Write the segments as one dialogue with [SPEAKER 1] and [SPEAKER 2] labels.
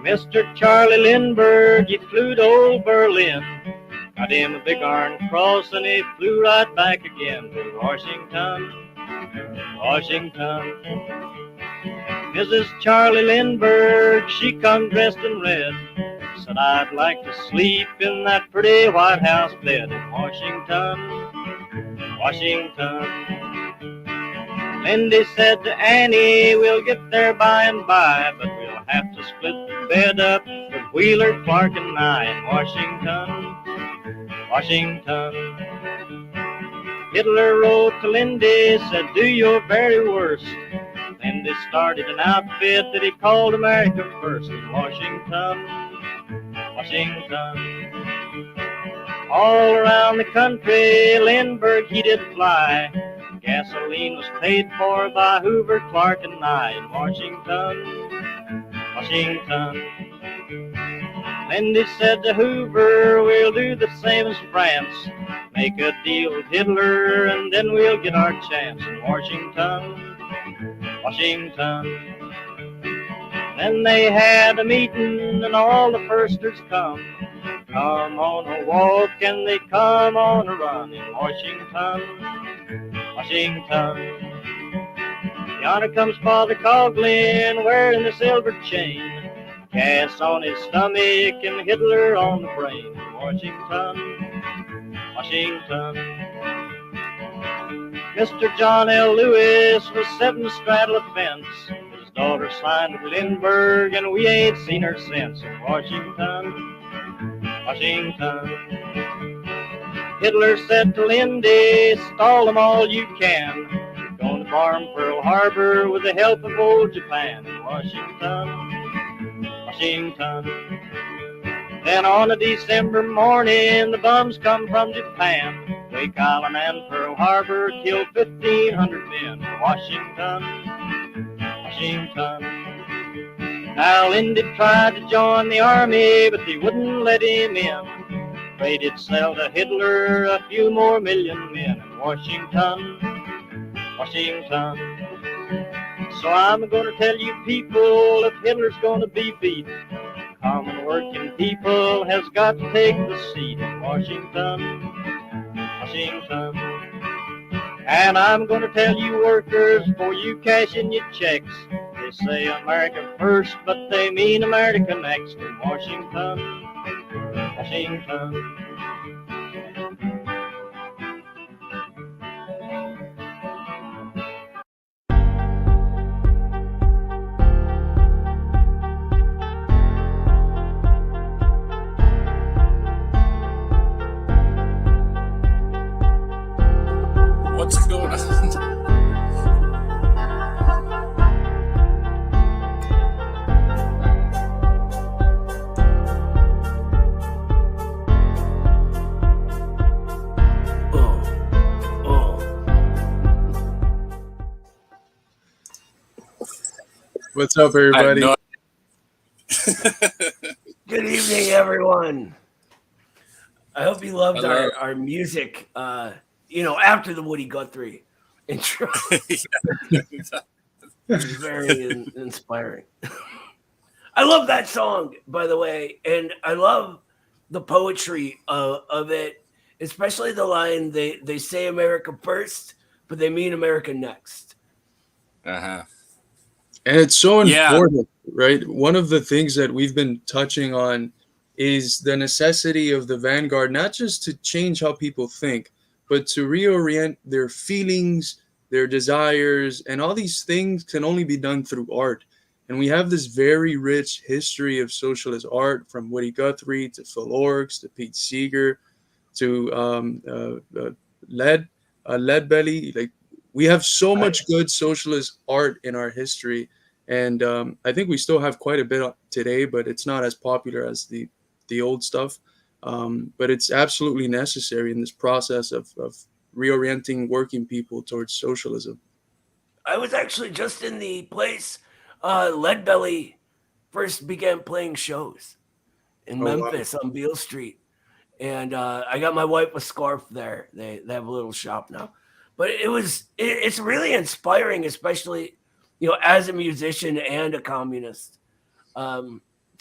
[SPEAKER 1] Mr. Charlie Lindbergh, he flew to old Berlin, got him a big iron cross, and he flew right back again to Washington, Washington. Mrs. Charlie Lindbergh, she come dressed in red, said, I'd like to sleep in that pretty White House bed in Washington, Washington. Lindy said to Annie, we'll get there by and by, but we'll have to split the bed up with Wheeler, Clark, and I in Washington, Washington. Hitler wrote to Lindy, said, do your very worst. Lindy started an outfit that he called America First in Washington, Washington. All around the country, Lindbergh, he did fly. Gasoline was paid for by Hoover, Clark, and I in Washington, Washington. Lindy said to Hoover, we'll do the same as France. Make a deal with Hitler, and then we'll get our chance in Washington, Washington. Then they had a meeting, and all the firsters come. Come on a walk, and they come on a run in Washington, Washington. Yonder comes Father Coughlin wearing the silver chain, Cass on his stomach and Hitler on the brain in Washington, Washington. Mr. John L. Lewis was sitting straddle a fence. His daughter signed with Lindbergh, and we ain't seen her since in Washington, Washington. Hitler said to Lindy, stall them all you can. We're going to bomb Pearl Harbor with the help of old Japan in Washington, Washington. Then on a December morning, the bums come from Japan. Wake Island and Pearl Harbor killed 1,500 men in Washington, Washington. Now Lindy tried to join the army, but they wouldn't let him in. Afraid he'd sell to Hitler a few more million men in Washington, Washington. So I'm gonna tell you people, if Hitler's gonna be beat, common working people has got to take the seat in Washington, Washington. And I'm gonna tell you workers, before you cash in your checks, they say America first, but they mean America next in Washington, Washington.
[SPEAKER 2] What's going on?
[SPEAKER 3] What's up, everybody?
[SPEAKER 4] Good evening, everyone. I hope you loved our music, after the Woody Guthrie intro. It was very inspiring. I love that song, by the way, and I love the poetry of it, especially the line, they say America first, but they mean America next.
[SPEAKER 2] Uh-huh.
[SPEAKER 3] And it's so important, right? One of the things that we've been touching on is the necessity of the Vanguard, not just to change how people think, but to reorient their feelings, their desires, and all these things can only be done through art. And we have this very rich history of socialist art, from Woody Guthrie to Phil Orks to Pete Seeger to Leadbelly. Like, we have so much good socialist art in our history, and I think we still have quite a bit today, but it's not as popular as the old stuff. But it's absolutely necessary in this process of reorienting working people towards socialism.
[SPEAKER 4] I was actually just in the place Leadbelly first began playing shows in Memphis on Beale Street, and I got my wife a scarf there. They have a little shop now. But it's really inspiring, especially, as a musician and a communist, to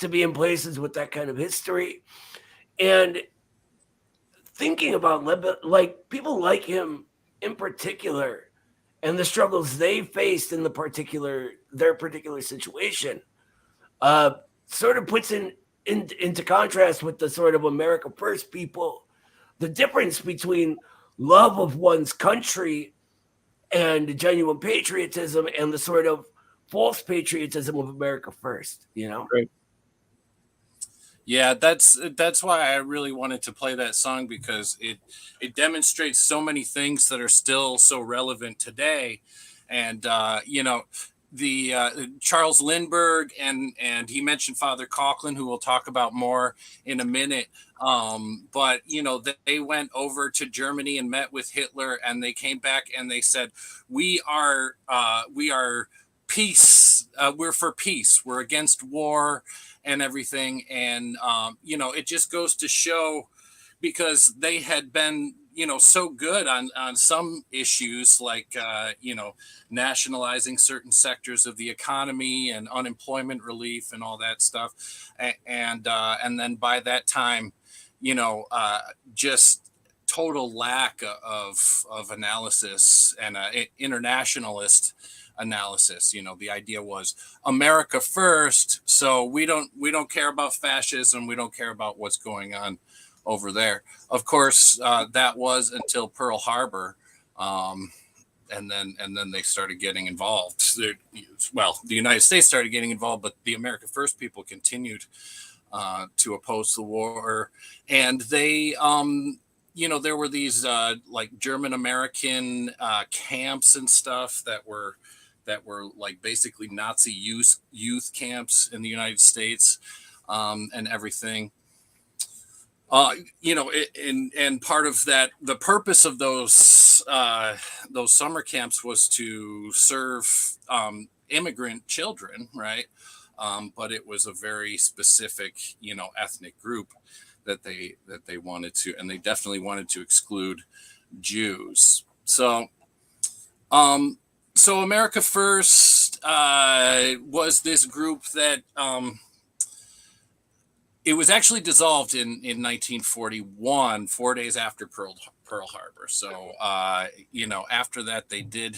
[SPEAKER 4] be in places with that kind of history. And thinking about like people like him in particular and the struggles they faced in their particular situation, sort of puts into contrast with the sort of America First people, the difference between love of one's country and genuine patriotism and the sort of false patriotism of America First,
[SPEAKER 3] Right.
[SPEAKER 2] Yeah, that's why I really wanted to play that song, because it demonstrates so many things that are still so relevant today. And the Charles Lindbergh and he mentioned Father Coughlin, who we'll talk about more in a minute. But they went over to Germany and met with Hitler, and they came back and they said, we are peace. We're for peace. We're against war and everything. And it just goes to show, because they had been so good on some issues, like nationalizing certain sectors of the economy and unemployment relief and all that stuff, and then by that time, just total lack of analysis and internationalist analysis. The idea was America first, so we don't care about fascism, we don't care about what's going on over there. Of course, that was until Pearl Harbor, and then they started getting involved. The United States started getting involved, but the America First people continued to oppose the war, and they there were these like German American camps and stuff that were like basically Nazi youth camps in the United States, and everything. And part of that, the purpose of those summer camps was to serve immigrant children, right? But it was a very specific, ethnic group that they wanted to, and they definitely wanted to exclude Jews. So America First was this group that it was actually dissolved in 1941, 4 days after Pearl Harbor. So after that they did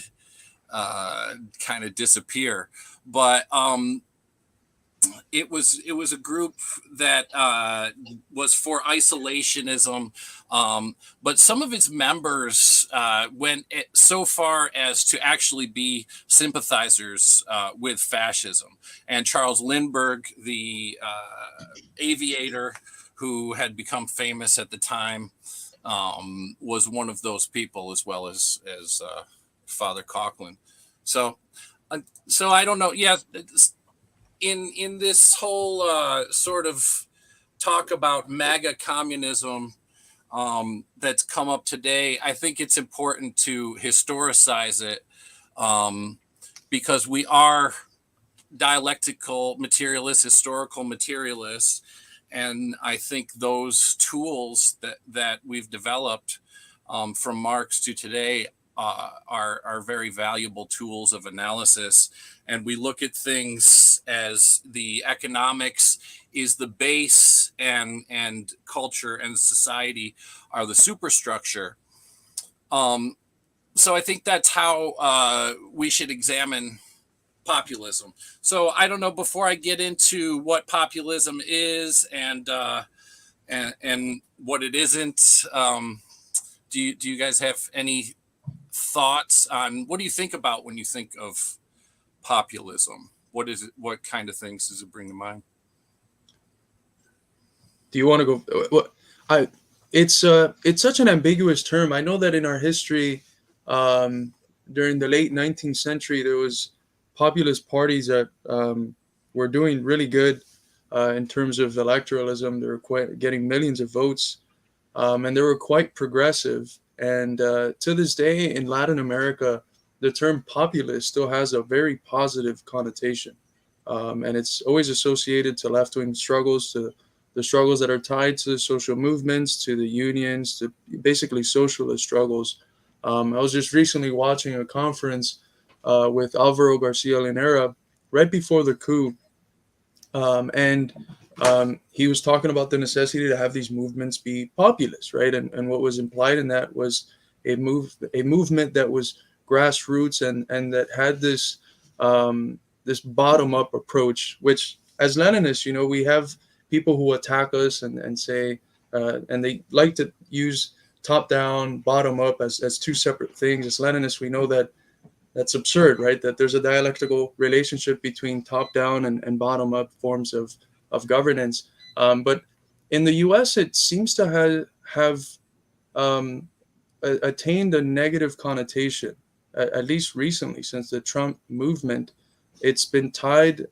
[SPEAKER 2] kind of disappear, but it was a group that was for isolationism, but some of its members went so far as to actually be sympathizers with fascism. And Charles Lindbergh, the aviator who had become famous at the time, was one of those people, as well as Father Coughlin. So I don't know. Yeah. In this whole sort of talk about MAGA communism that's come up today, I think it's important to historicize it, because we are dialectical materialists, historical materialists, and I think those tools that we've developed from Marx to today are very valuable tools of analysis. And we look at things as the economics is the base, and culture and society are the superstructure. So I think that's how we should examine populism. So I don't know, before I get into what populism is and what it isn't, do you guys have any thoughts on what do you think about when you think of populism? What is it? What kind of things does it bring to mind?
[SPEAKER 3] Do you want to go? It's such an ambiguous term. I know that in our history, during the late 19th century, there was populist parties that were doing really good in terms of electoralism. They were getting millions of votes, and they were quite progressive. And to this day in Latin America, the term populist still has a very positive connotation. And it's always associated to left-wing struggles, to the struggles that are tied to social movements, to the unions, to basically socialist struggles. I was just recently watching a conference with Alvaro Garcia Linera right before the coup, and he was talking about the necessity to have these movements be populist, right? And what was implied in that was a movement that was grassroots and that had this this bottom up approach, which as Leninists, we have people who attack us and say, and they like to use top down, bottom up as two separate things. As Leninists, we know that that's absurd, right? That there's a dialectical relationship between top-down and bottom-up forms of governance. But in the U.S., it seems to have um, attained a negative connotation, at least recently, since the Trump movement. It's been tied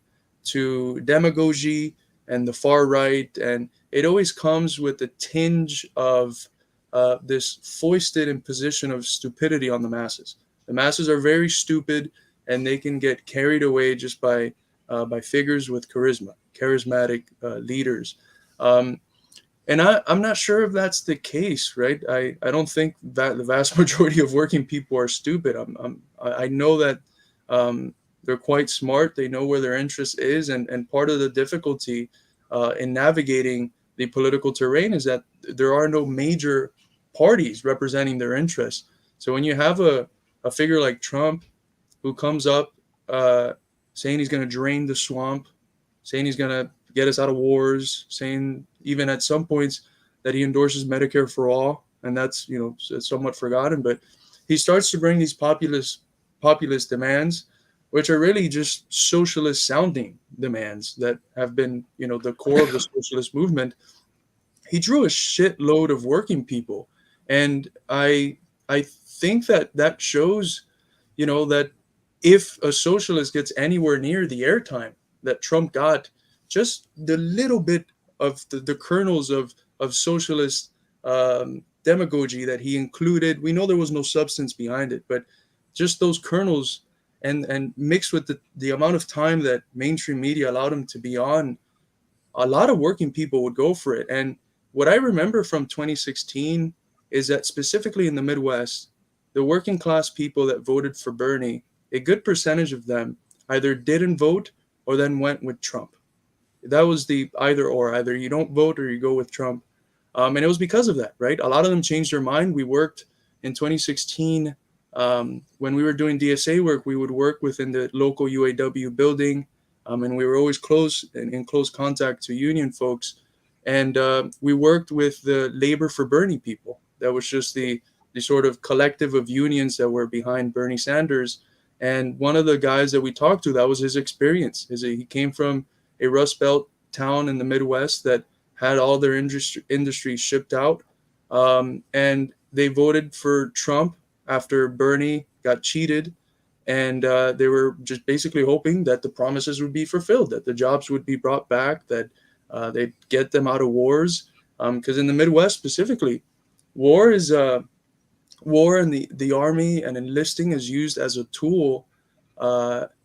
[SPEAKER 3] to demagogy and the far right, and it always comes with a tinge of this foisted imposition of stupidity on the masses. The masses are very stupid, and they can get carried away just by figures with charismatic leaders. And I'm not sure if that's the case, right? I don't think that the vast majority of working people are stupid. I know that they're quite smart. They know where their interest is, and part of the difficulty in navigating the political terrain is that there are no major parties representing their interests. So when you have a figure like Trump who comes up saying he's going to drain the swamp, saying he's going to get us out of wars, saying even at some points that he endorses Medicare for all, and that's somewhat forgotten, but he starts to bring these populist demands, which are really just socialist sounding demands that have been the core of the socialist movement. He drew a shitload of working people, and I think that shows that if a socialist gets anywhere near the airtime that Trump got, just the little bit of the kernels of socialist demagogy that he included, we know there was no substance behind it, but just those kernels and mixed with the amount of time that mainstream media allowed him to be on, a lot of working people would go for it. And what I remember from 2016 is that specifically in the Midwest, the working class people that voted for Bernie, a good percentage of them either didn't vote or then went with Trump. That was the either or. Either you don't vote or you go with Trump. And it was because of that, right? A lot of them changed their mind. We worked in 2016 when we were doing DSA work. We would work within the local UAW building, and we were always in close contact to union folks. And we worked with the Labor for Bernie people. That was just the sort of collective of unions that were behind Bernie Sanders. And one of the guys that we talked to, that was his experience. He came from a Rust Belt town in the Midwest that had all their industry shipped out. And they voted for Trump after Bernie got cheated. And they were just basically hoping that the promises would be fulfilled, that the jobs would be brought back, that they'd get them out of wars. Because in the Midwest specifically, war and the army and enlisting is used as a tool.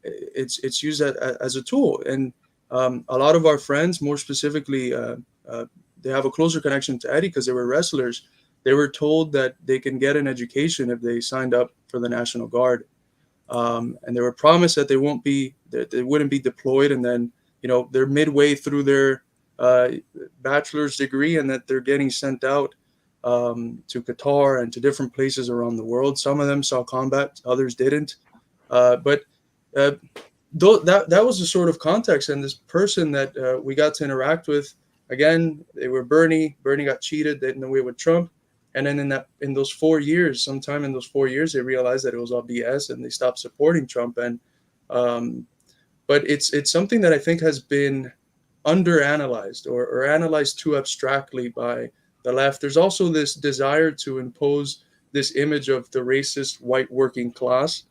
[SPEAKER 3] It's used as a tool. And a lot of our friends, more specifically, they have a closer connection to Eddie because they were wrestlers. They were told that they can get an education if they signed up for the National Guard. And they were promised that they wouldn't be deployed. And then, they're midway through their bachelor's degree and that they're getting sent out to Qatar and to different places around the world. Some of them saw combat, others didn't. But that was the sort of context. And this person that we got to interact with, again, they were Bernie. Bernie got cheated. They didn't know with Trump. And then in those 4 years, sometime in those 4 years, they realized that it was all BS and they stopped supporting Trump. And but it's something that I think has been underanalyzed or analyzed too abstractly by the left. There's also this desire to impose this image of the racist white working class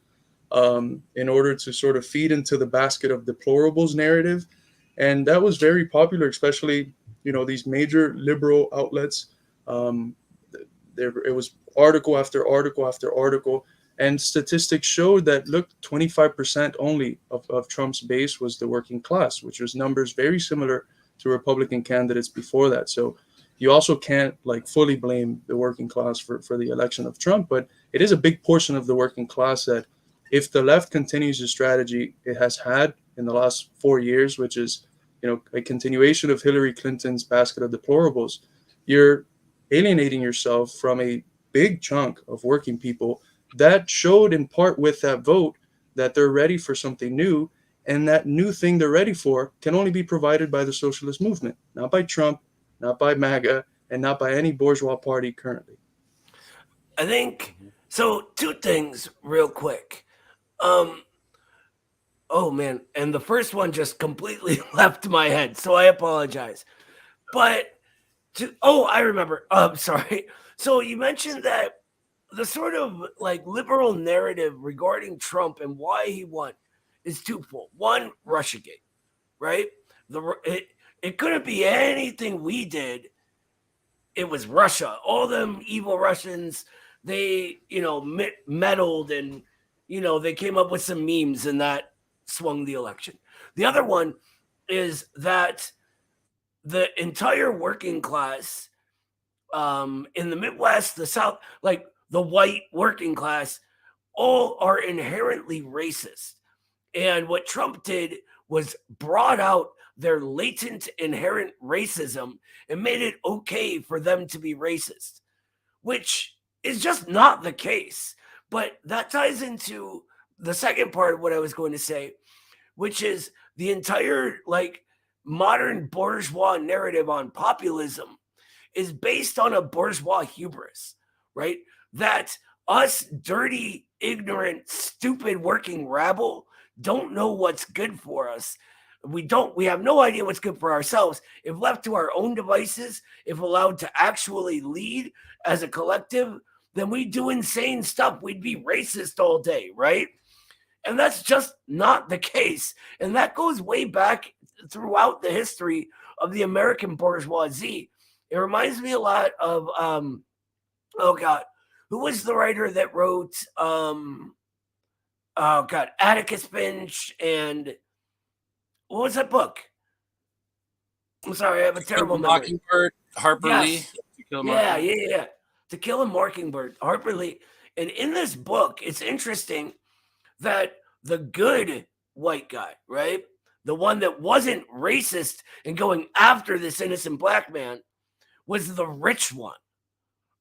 [SPEAKER 3] in order to sort of feed into the basket of deplorables narrative. And that was very popular, especially, these major liberal outlets. It was article after article after article. And statistics showed that, look, 25% only of Trump's base was the working class, which was numbers very similar to Republican candidates before that. So you also can't like fully blame the working class for the election of Trump, but it is a big portion of the working class that, if the left continues the strategy it has had in the last 4 years, which is, a continuation of Hillary Clinton's basket of deplorables, you're alienating yourself from a big chunk of working people that showed in part with that vote that they're ready for something new. And that new thing they're ready for can only be provided by the socialist movement, not by Trump, not by MAGA, and not by any bourgeois party currently.
[SPEAKER 4] I think so. Two things real quick. Oh man, and the first one just completely left my head, so I apologize. But I remember. Sorry. So you mentioned that the sort of like liberal narrative regarding Trump and why he won is twofold. One, Russiagate, right? It couldn't be anything we did. It was Russia. All them evil Russians, they, meddled, and, they came up with some memes, and that swung the election. The other one is that the entire working class in the Midwest, the South, like the white working class, all are inherently racist. And what Trump did was brought out their latent inherent racism and made it okay for them to be racist, which is just not the case. But that ties into the second part of what I was going to say, which is the entire like modern bourgeois narrative on populism is based on a bourgeois hubris, right? That us dirty, ignorant, stupid working rabble don't know what's good for us. We have no idea what's good for ourselves. If left to our own devices, if allowed to actually lead as a collective, then we do insane stuff. We'd be racist all day, right? And that's just not the case. And that goes way back throughout the history of the American bourgeoisie. It reminds me a lot of, who was the writer that wrote, Atticus Finch, and what was that book? I'm sorry, I have a terrible memory.
[SPEAKER 2] Mockingbird, Harper Lee.
[SPEAKER 4] Yeah. To Kill a Mockingbird, Harper Lee. And in this book, it's interesting that the good white guy, right? The one that wasn't racist and going after this innocent black man was the rich one,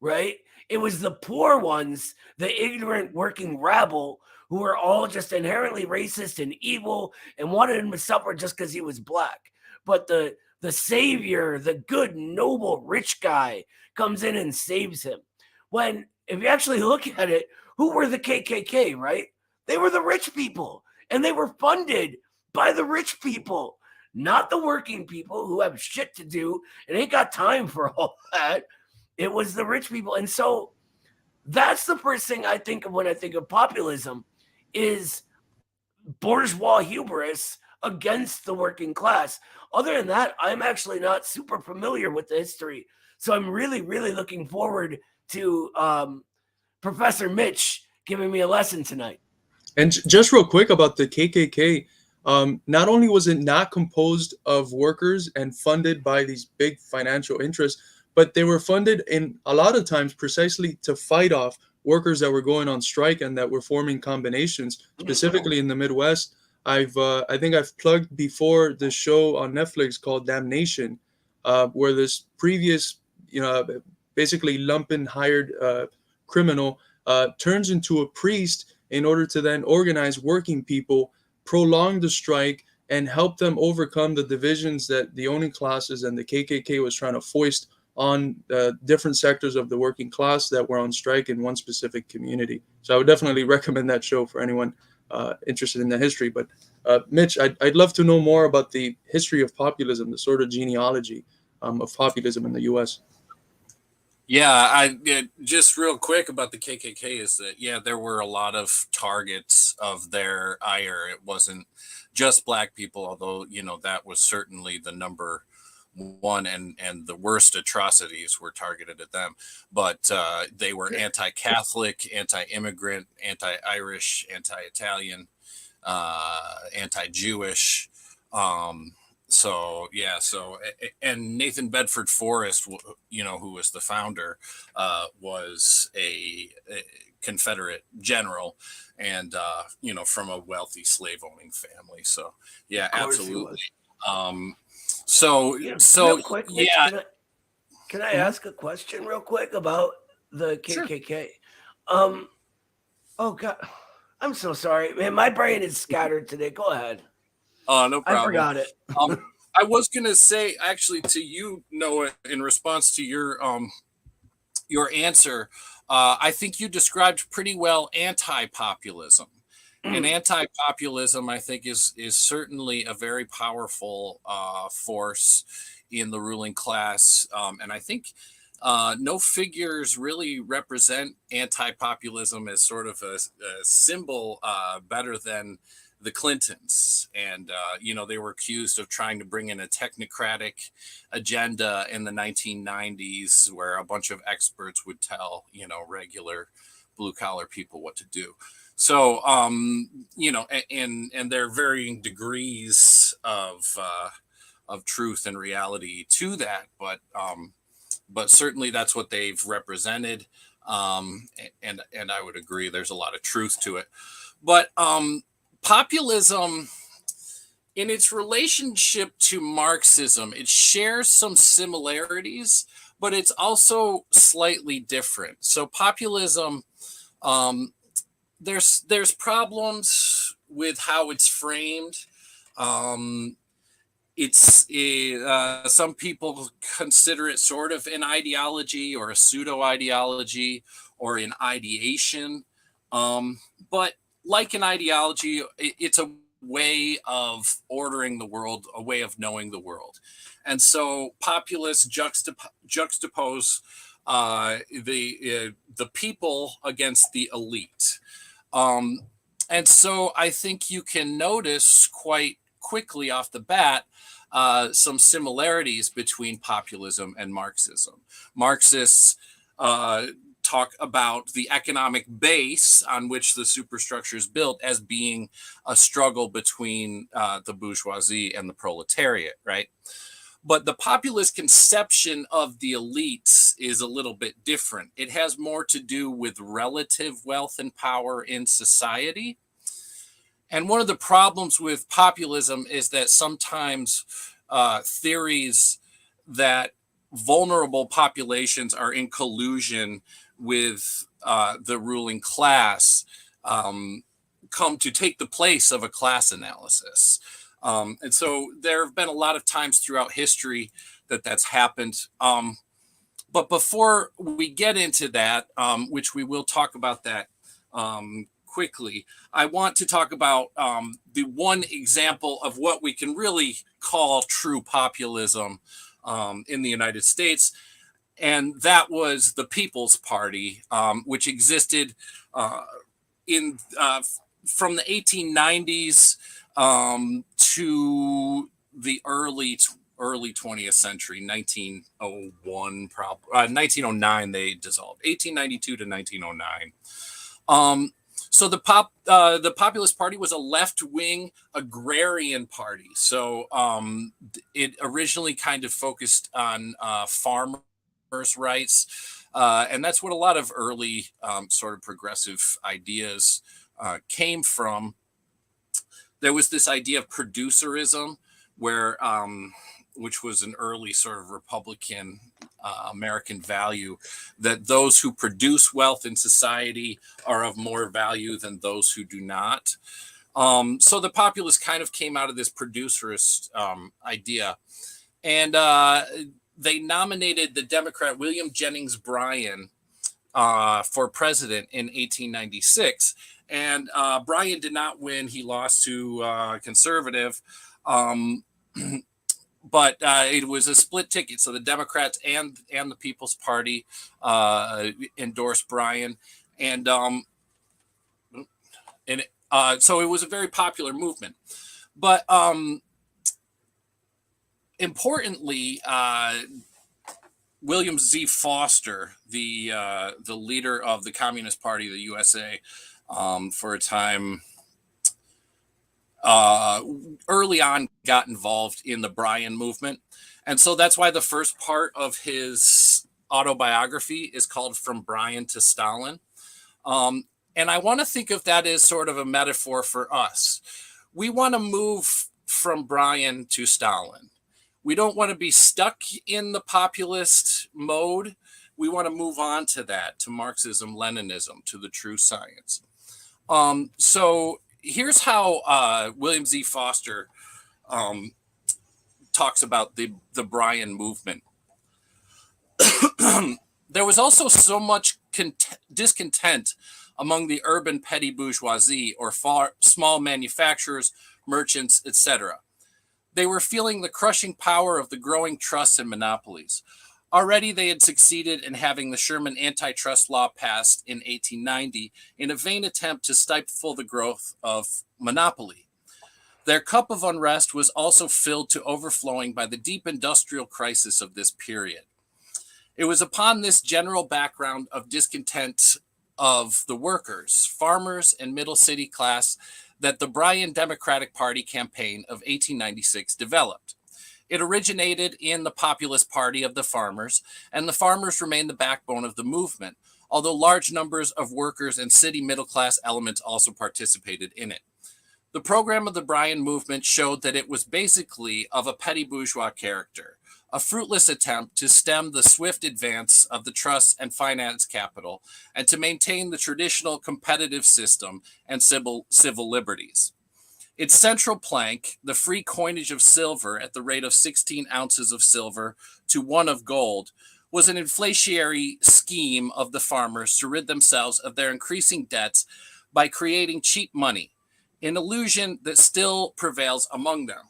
[SPEAKER 4] right? It was the poor ones, the ignorant working rabble, who were all just inherently racist and evil and wanted him to suffer just because he was black. But the savior, the good, noble, rich guy comes in and saves him. When, if you actually look at it, who were the KKK, right? They were the rich people, and they were funded by the rich people, not the working people who have shit to do and ain't got time for all that. It was the rich people. And so that's the first thing I think of when I think of populism, is bourgeois hubris against the working class. Other than that, I'm actually not super familiar with the history. So I'm really, really looking forward to Professor Mitch giving me a lesson tonight.
[SPEAKER 3] And just real quick about the KKK, not only was it not composed of workers and funded by these big financial interests, but they were funded in a lot of times precisely to fight off workers that were going on strike and that were forming combinations, specifically in the Midwest. I think I've plugged before the show on Netflix called Damnation, where this previous, basically lumpen hired criminal turns into a priest in order to then organize working people, prolong the strike, and help them overcome the divisions that the owning classes and the KKK was trying to foist on different sectors of the working class that were on strike in one specific community. So I would definitely recommend that show for anyone interested in the history. But Mitch, I'd love to know more about the history of populism, the sort of genealogy of populism in the U.S.
[SPEAKER 2] Yeah, just real quick about the KKK is that, there were a lot of targets of their ire. It wasn't just black people, although, that was certainly the number one, and the worst atrocities were targeted at them. But they were anti-Catholic, anti-immigrant, anti-Irish, anti-Italian, anti-Jewish. So yeah, and Nathan Bedford Forrest, who was the founder, was a Confederate general, and from a wealthy slave owning family. So yeah, absolutely.
[SPEAKER 4] Real quick, Mitch,
[SPEAKER 2] yeah.
[SPEAKER 4] Can I ask a question real quick about the KKK?
[SPEAKER 2] Sure.
[SPEAKER 4] Oh God, I'm so sorry, man. My brain is scattered today. Go ahead.
[SPEAKER 2] Oh, no problem.
[SPEAKER 4] I forgot it.
[SPEAKER 2] I was gonna say actually to you, Noah, in response to your answer, I think you described pretty well anti-populism. And anti-populism, I think, is certainly a very powerful force in the ruling class, and I think no figures really represent anti-populism as sort of a symbol better than the Clintons. And they were accused of trying to bring in a technocratic agenda in the 1990s, where a bunch of experts would tell regular blue collar people what to do. So and there are varying degrees of truth and reality to that, but certainly that's what they've represented, and I would agree there's a lot of truth to it. But populism, in its relationship to Marxism, it shares some similarities, but it's also slightly different. So populism, there's problems with how it's framed. Some people consider it sort of an ideology or a pseudo ideology or an ideation, but like an ideology, it's a way of ordering the world, a way of knowing the world. And so populists juxtapose the people against the elite. And so I think you can notice quite quickly off the bat some similarities between populism and Marxism. Marxists talk about the economic base on which the superstructure is built as being a struggle between the bourgeoisie and the proletariat, right? But the populist conception of the elites is a little bit different. It has more to do with relative wealth and power in society. And one of the problems with populism is that sometimes theories that vulnerable populations are in collusion with the ruling class come to take the place of a class analysis. And so there have been a lot of times throughout history that that's happened. But before we get into that, which we will talk about that quickly, I want to talk about the one example of what we can really call true populism in the United States. And that was the People's Party, which existed from the 1890s to the early 20th century, 1901, 1909 they dissolved, 1892 to 1909. So the Populist Party was a left-wing agrarian party. So it originally kind of focused on farmers' rights, and that's what a lot of early sort of progressive ideas came from. There was this idea of producerism, where which was an early sort of Republican American value, that those who produce wealth in society are of more value than those who do not. So the populists kind of came out of this producerist idea, and they nominated the Democrat William Jennings Bryan for president in 1896. And Bryan did not win. He lost to a conservative. But it was a split ticket. So the Democrats and the People's Party endorsed Bryan. And so it was a very popular movement. But importantly, William Z. Foster, the leader of the Communist Party of the USA, for a time, early on got involved in the Bryan movement. And so that's why the first part of his autobiography is called From Bryan to Stalin. And I want to think of that as sort of a metaphor for us. We want to move from Bryan to Stalin. We don't want to be stuck in the populist mode. We want to move on to that, to Marxism, Leninism, to the true science. So here's how William Z. Foster talks about the Bryan movement. There was also so much discontent among the urban petty bourgeoisie or small manufacturers, merchants, etc. They were feeling the crushing power of the growing trusts and monopolies. Already they had succeeded in having the Sherman antitrust law passed in 1890 in a vain attempt to stifle the growth of monopoly. Their cup of unrest was also filled to overflowing by the deep industrial crisis of this period. It was upon this general background of discontent of the workers, farmers, and middle city class that the Bryan Democratic Party campaign of 1896 developed. It originated in the Populist Party of the farmers, and the farmers remained the backbone of the movement, although large numbers of workers and city middle class elements also participated in it. The program of the Bryan movement showed that it was basically of a petty bourgeois character, a fruitless attempt to stem the swift advance of the trust and finance capital and to maintain the traditional competitive system and civil liberties. Its central plank, the free coinage of silver at the rate of 16 ounces of silver to 1 of gold, was an inflationary scheme of the farmers to rid themselves of their increasing debts by creating cheap money, an illusion that still prevails among them.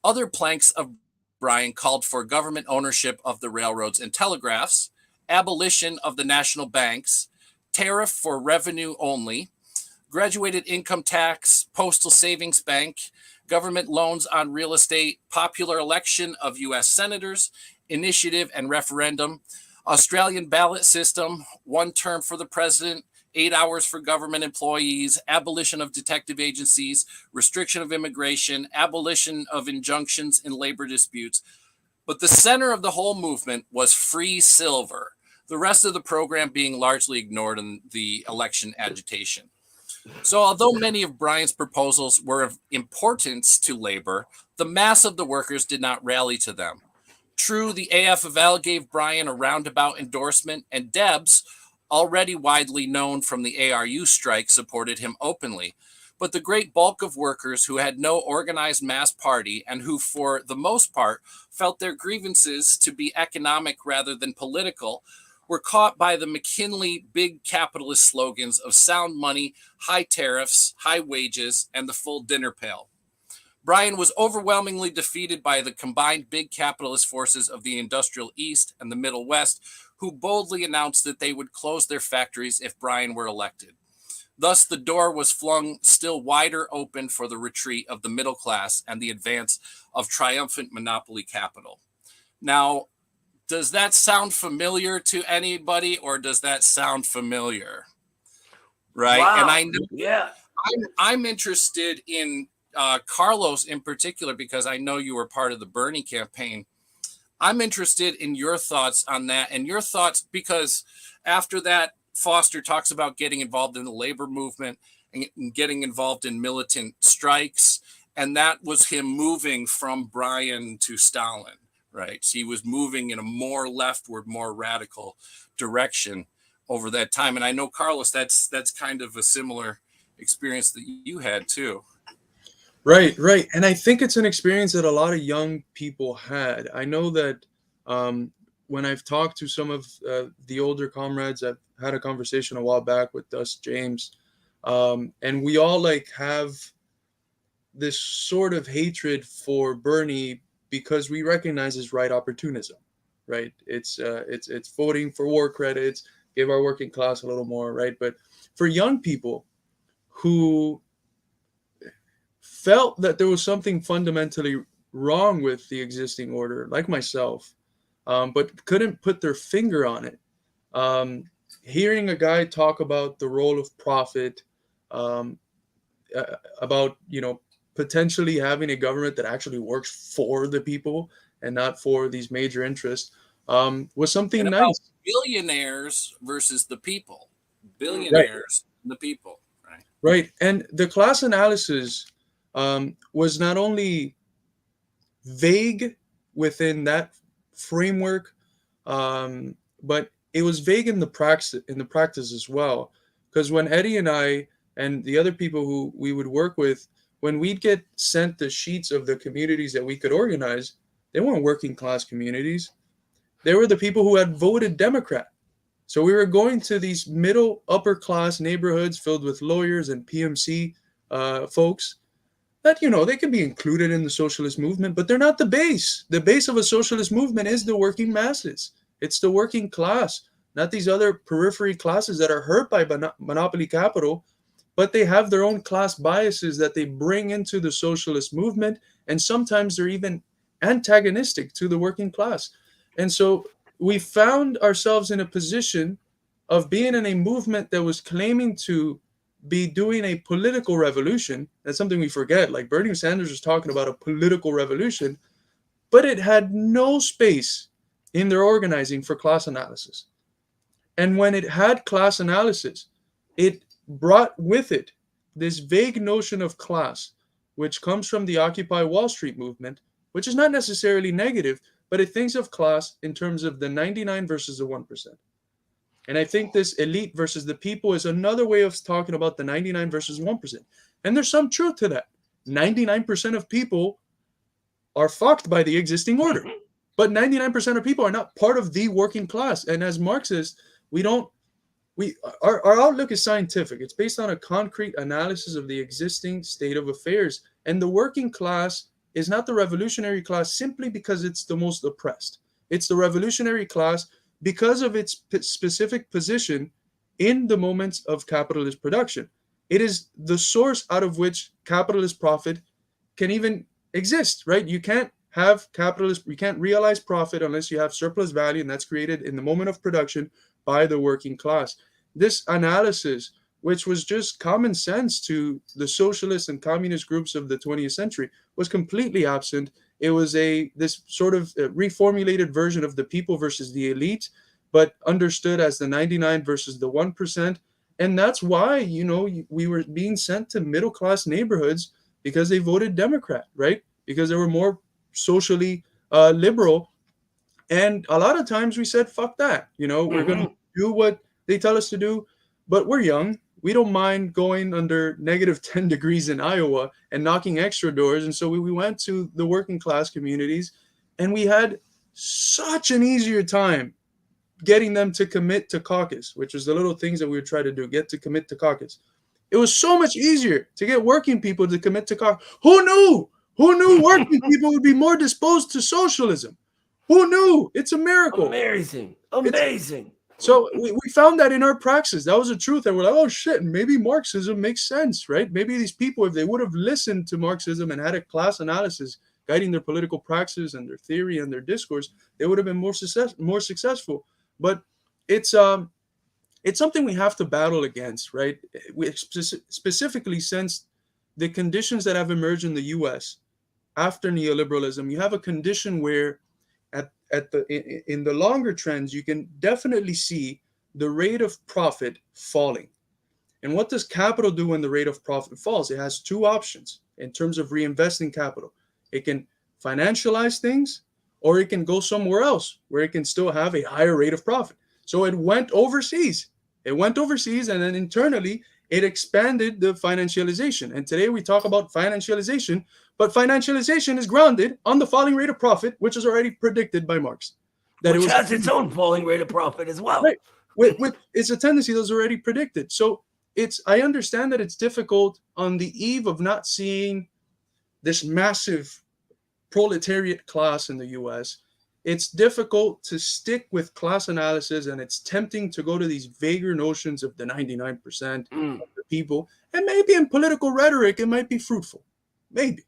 [SPEAKER 2] Other planks of Bryan called for government ownership of the railroads and telegraphs, abolition of the national banks, tariff for revenue only, graduated income tax, postal savings bank, government loans on real estate, popular election of U.S. senators, initiative and referendum, Australian ballot system, 1 term for the president, 8 hours for government employees, abolition of detective agencies, restriction of immigration, abolition of injunctions in labor disputes. But the center of the whole movement was free silver, the rest of the program being largely ignored in the election agitation. So although many of Bryan's proposals were of importance to labor, the mass of the workers did not rally to them. True, the AFL gave Bryan a roundabout endorsement, and Debs, already widely known from the ARU strike, supported him openly. But the great bulk of workers who had no organized mass party and who, for the most part, felt their grievances to be economic rather than political, were caught by the McKinley big capitalist slogans of sound money, high tariffs, high wages, and the full dinner pail. Bryan was overwhelmingly defeated by the combined big capitalist forces of the industrial East and the Middle West, who boldly announced that they would close their factories if Bryan were elected. Thus, the door was flung still wider open for the retreat of the middle class and the advance of triumphant monopoly capital. Now, does that sound familiar to anybody, or does that sound familiar? Right?
[SPEAKER 4] Wow.
[SPEAKER 2] And I know,
[SPEAKER 4] yeah,
[SPEAKER 2] I'm interested in Carlos in particular, because I know you were part of the Bernie campaign. I'm interested in your thoughts on that, and your thoughts, because after that, Foster talks about getting involved in the labor movement and getting involved in militant strikes. And that was him moving from Bryan to Stalin, right? So he was moving in a more leftward, more radical direction over that time. And I know, Carlos, that's kind of a similar experience that you had too.
[SPEAKER 3] Right. And I think it's an experience that a lot of young people had. I know that when I've talked to some of the older comrades, I've had a conversation a while back with Dust James, and we all have this sort of hatred for Bernie because we recognize his right opportunism, right? It's voting for war credits, give our working class a little more, right? But for young people who felt that there was something fundamentally wrong with the existing order, like myself, but couldn't put their finger on it. Hearing a guy talk about the role of profit, about potentially having a government that actually works for the people and not for these major interests was something
[SPEAKER 2] and
[SPEAKER 3] nice.
[SPEAKER 2] Billionaires versus the people. Billionaires, right. The people. Right.
[SPEAKER 3] Right. And the class analysis was not only vague within that framework, but it was vague in the practice as well. Because when Eddie and I and the other people who we would work with, when we'd get sent the sheets of the communities that we could organize, they weren't working class communities. They were the people who had voted Democrat. So we were going to these middle upper class neighborhoods filled with lawyers and PMC folks that, you know, they can be included in the socialist movement, but they're not the base. The base of a socialist movement is the working masses. It's the working class, not these other periphery classes that are hurt by monopoly capital, but they have their own class biases that they bring into the socialist movement, and sometimes they're even antagonistic to the working class. And so we found ourselves in a position of being in a movement that was claiming to be doing a political revolution. That's something we forget. Like Bernie Sanders was talking about a political revolution, but it had no space in their organizing for class analysis. And when it had class analysis, it brought with it this vague notion of class, which comes from the Occupy Wall Street movement, which is not necessarily negative, but it thinks of class in terms of the 99 versus the 1%. And I think this elite versus the people is another way of talking about the 99 versus 1%. And there's some truth to that. 99% of people are fucked by the existing order. But 99% of people are not part of the working class. And as Marxists, our outlook is scientific. It's based on a concrete analysis of the existing state of affairs. And the working class is not the revolutionary class simply because it's the most oppressed. It's the revolutionary class because of its specific position in the moments of capitalist production. It is the source out of which capitalist profit can even exist, right? You can't realize profit unless you have surplus value, and that's created in the moment of production by the working class. This analysis, which was just common sense to the socialist and communist groups of the 20th century, was completely absent. It was this sort of reformulated version of the people versus the elite, but understood as the 99 versus the 1%. And that's why, you know, we were being sent to middle class neighborhoods because they voted Democrat, right? Because they were more socially liberal. And a lot of times we said, fuck that, you know, we're going to do what they tell us to do, but we're young. We don't mind going under negative 10 degrees in Iowa and knocking extra doors. And so we went to the working class communities, and we had such an easier time getting them to commit to caucus, which was the little things that we would try to do, get to commit to caucus. It was so much easier to get working people to commit to caucus. Who knew? Who knew working people would be more disposed to socialism? Who knew? It's a miracle.
[SPEAKER 4] Amazing.
[SPEAKER 3] So we found that in our praxis. That was the truth. And we're like, oh shit, maybe Marxism makes sense, right? Maybe these people, if they would have listened to Marxism and had a class analysis guiding their political praxis and their theory and their discourse, they would have been more successful. But it's something we have to battle against, right? Specifically, since the conditions that have emerged in the U.S. after neoliberalism, you have a condition where in the longer trends, you can definitely see the rate of profit falling. And what does capital do when the rate of profit falls? It has two options in terms of reinvesting capital. It can financialize things, or it can go somewhere else where it can still have a higher rate of profit. So it went overseas. And then internally, it expanded the financialization. And today we talk about financialization, but financialization is grounded on the falling rate of profit, which is already predicted by Marx.
[SPEAKER 4] Which has its own falling rate of profit as well.
[SPEAKER 3] Right. It's a tendency that's already predicted. So I understand that it's difficult on the eve of not seeing this massive proletariat class in the US. It's difficult to stick with class analysis, and it's tempting to go to these vaguer notions of the 99% of the people. And maybe in political rhetoric, it might be fruitful. Maybe.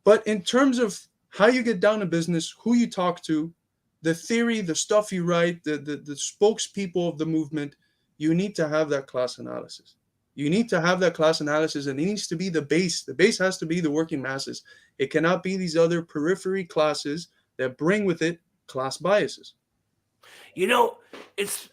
[SPEAKER 3] But in terms of how you get down to business, who you talk to, the theory, the stuff you write, the spokespeople of the movement, you need to have that class analysis. You need to have that class analysis, and it needs to be the base. The base has to be the working masses. It cannot be these other periphery classes that bring with it class biases.
[SPEAKER 4] You know, it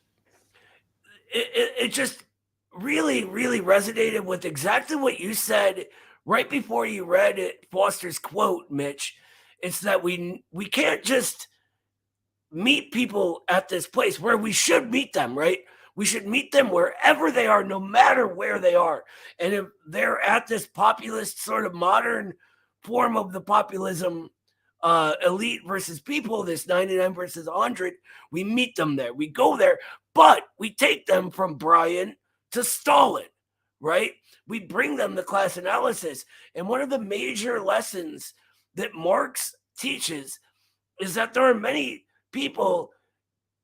[SPEAKER 4] just really, really resonated with exactly what you said right before you read it, Foster's quote, Mitch. It's that we can't just meet people at this place where we should meet them, right? We should meet them wherever they are, no matter where they are. And if they're at this populist sort of modern form of the populism, elite versus people, this 99 versus 100, we meet them there. We go there, but we take them from Bryan to Stalin, right? We bring them the class analysis. And one of the major lessons that Marx teaches is that there are many people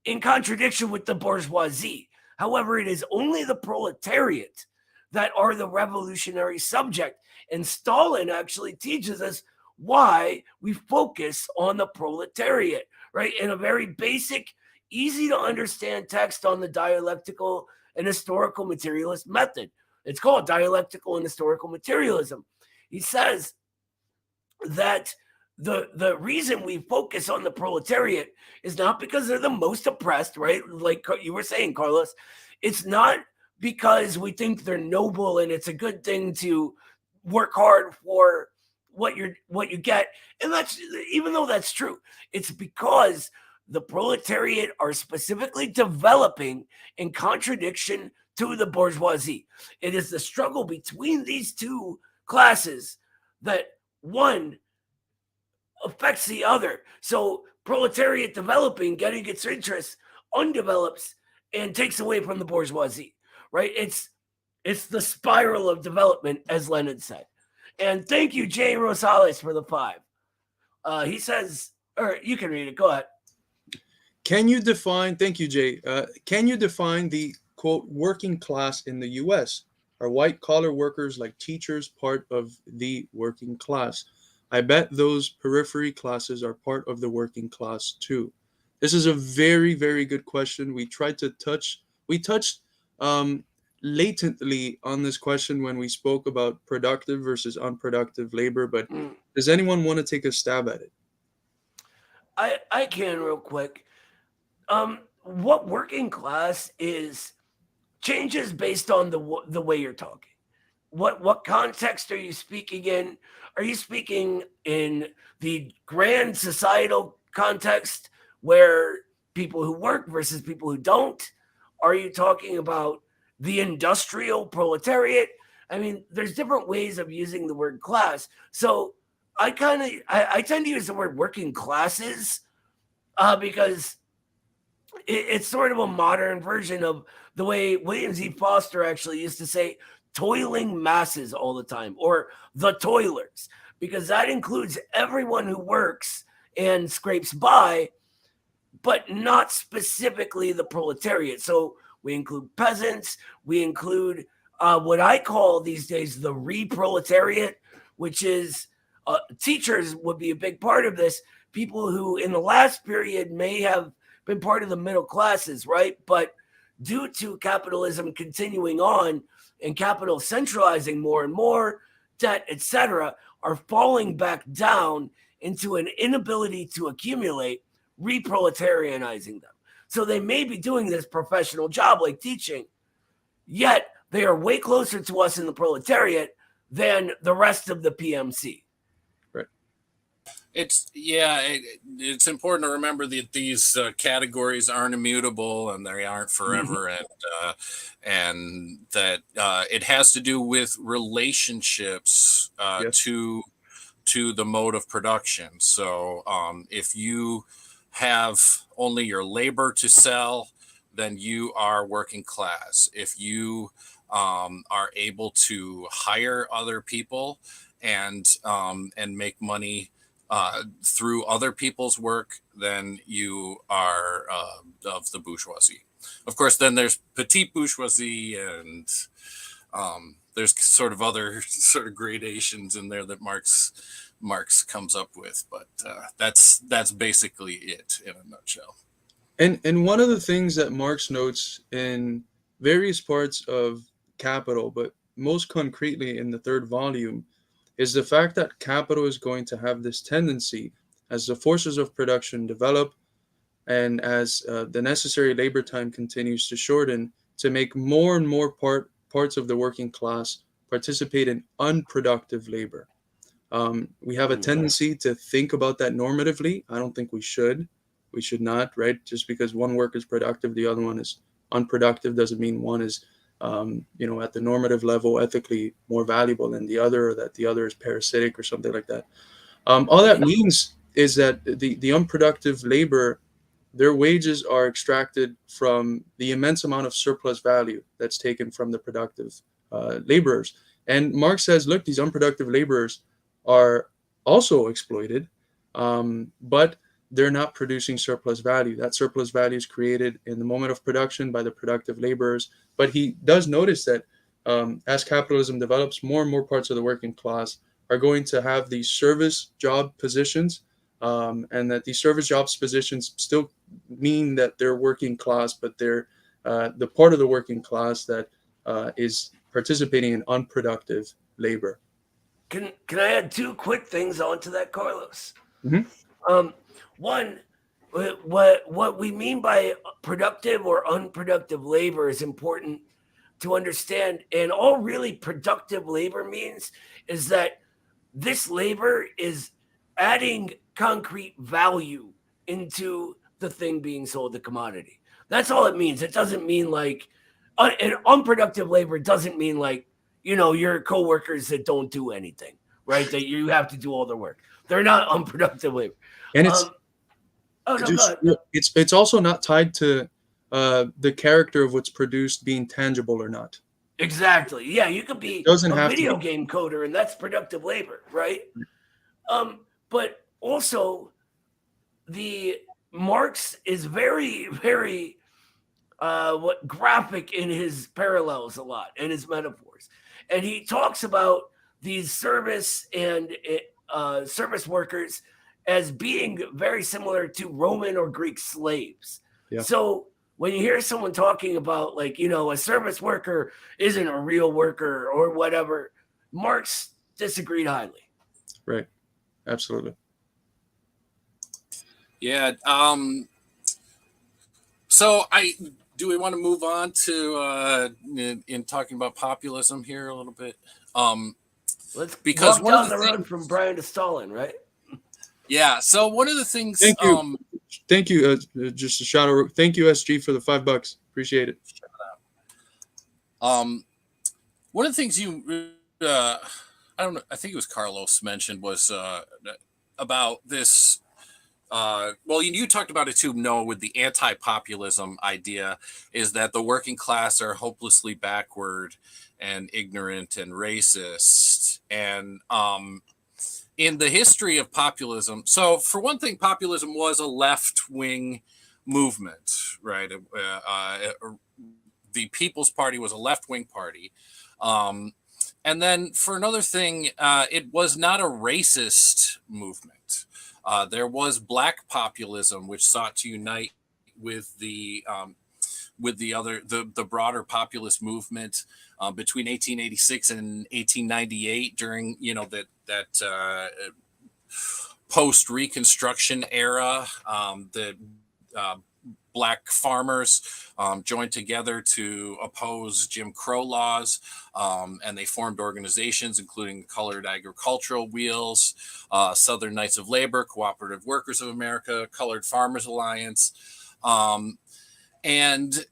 [SPEAKER 4] in contradiction with the bourgeoisie. However, it is only the proletariat that are the revolutionary subject. And Stalin actually teaches us why we focus on the proletariat, right? In a very basic, easy to understand text on the dialectical and historical materialist method. It's called Dialectical and Historical Materialism. He says that the reason we focus on the proletariat is not because they're the most oppressed, right? Like you were saying, Carlos, it's not because we think they're noble and it's a good thing to work hard for what you get. And that's, even though that's true, it's because the proletariat are specifically developing in contradiction to the bourgeoisie. It is the struggle between these two classes that one affects the other. So proletariat developing, getting its interests, undevelops and takes away from the bourgeoisie, right? It's the spiral of development, as Lenin said. And thank you, Jay Rosales, for the 5. He says, or you can read it. Go ahead.
[SPEAKER 3] Can you define, thank you, Jay. Can you define the, quote, working class in the U.S.? Are white-collar workers like teachers part of the working class? I bet those periphery classes are part of the working class too. This is a very, very good question. We touched latently on this question when we spoke about productive versus unproductive labor, but does anyone want to take a stab at it?
[SPEAKER 4] I can real quick. What working class is changes based on the way you're talking. What context are you speaking in? Are you speaking in the grand societal context where people who work versus people who don't? Are you talking about the industrial proletariat? I mean, there's different ways of using the word class. So I tend to use the word working classes because it's sort of a modern version of the way William Z. Foster actually used to say toiling masses all the time, or the toilers, because that includes everyone who works and scrapes by, but not specifically the proletariat. So we include peasants, we include what I call these days the re-proletariat, which is teachers would be a big part of this, people who in the last period may have been part of the middle classes, right? But due to capitalism continuing on and capital centralizing more and more, debt, etc., are falling back down into an inability to accumulate, reproletarianizing them. So they may be doing this professional job like teaching, yet they are way closer to us in the proletariat than the rest of the PMC.
[SPEAKER 2] It's important to remember that these categories aren't immutable and they aren't forever, and that it has to do with relationships to the mode of production. So if you have only your labor to sell, then you are working class. If you are able to hire other people and make money through other people's work, then you are of the bourgeoisie. Of course, then there's petite bourgeoisie, and there's sort of other sort of gradations in there that Marx comes up with. But that's basically it in a nutshell.
[SPEAKER 3] And one of the things that Marx notes in various parts of capital, but most concretely in the third volume, is the fact that capital is going to have this tendency, as the forces of production develop and as the necessary labor time continues to shorten, to make more and more parts of the working class participate in unproductive labor. We have a tendency to think about that normatively. I don't think we should. We should not, right? Just because one work is productive, the other one is unproductive, doesn't mean one is, at the normative level, ethically more valuable than the other, or that the other is parasitic or something like that. All that means is that the unproductive labor, their wages are extracted from the immense amount of surplus value that's taken from the productive laborers. And Marx says, look, these unproductive laborers are also exploited, but they're not producing surplus value. That surplus value is created in the moment of production by the productive laborers. But he does notice that as capitalism develops, more and more parts of the working class are going to have these service job positions, and that these service jobs positions still mean that they're working class, but they're the part of the working class that is participating in unproductive labor.
[SPEAKER 4] Can I add two quick things onto that, Carlos?
[SPEAKER 3] Mm-hmm.
[SPEAKER 4] One, what we mean by productive or unproductive labor is important to understand. And all really productive labor means is that this labor is adding concrete value into the thing being sold, the commodity. That's all it means. It doesn't mean like and unproductive labor doesn't mean like, your coworkers that don't do anything, right? That you have to do all their work. They're not unproductive labor.
[SPEAKER 3] And it's also not tied to the character of what's produced being tangible or not.
[SPEAKER 4] Exactly. Yeah, you could be a video game coder, and that's productive labor, right? But also, the Marx is very, very graphic in his parallels a lot and his metaphors, and he talks about these service and service workers as being very similar to Roman or Greek slaves. Yeah. So when you hear someone talking about like, a service worker isn't a real worker or whatever, Marx disagreed highly.
[SPEAKER 3] Right. Absolutely.
[SPEAKER 2] Yeah. So do we want to move on to in talking about populism here a little bit?
[SPEAKER 4] Let's walk down the road from Bryan to Stalin, right?
[SPEAKER 2] Yeah. So one of the things.
[SPEAKER 3] Thank you. Just a shout out. Thank you, SG, for the $5. Appreciate it.
[SPEAKER 2] One of the things you, I don't know, I think it was Carlos mentioned was about this. Well, you talked about it too, Noah, with the anti-populism idea is that the working class are hopelessly backward and ignorant and racist. And in the history of populism, so for one thing, populism was a left-wing movement, right? The People's Party was a left-wing party. And then for another thing, it was not a racist movement. There was black populism, which sought to unite with the broader populist movement between 1886 and 1898 during that post Reconstruction era. The black farmers joined together to oppose Jim Crow laws, and they formed organizations including Colored Agricultural Wheels, Southern Knights of Labor, Cooperative Workers of America, Colored Farmers Alliance, and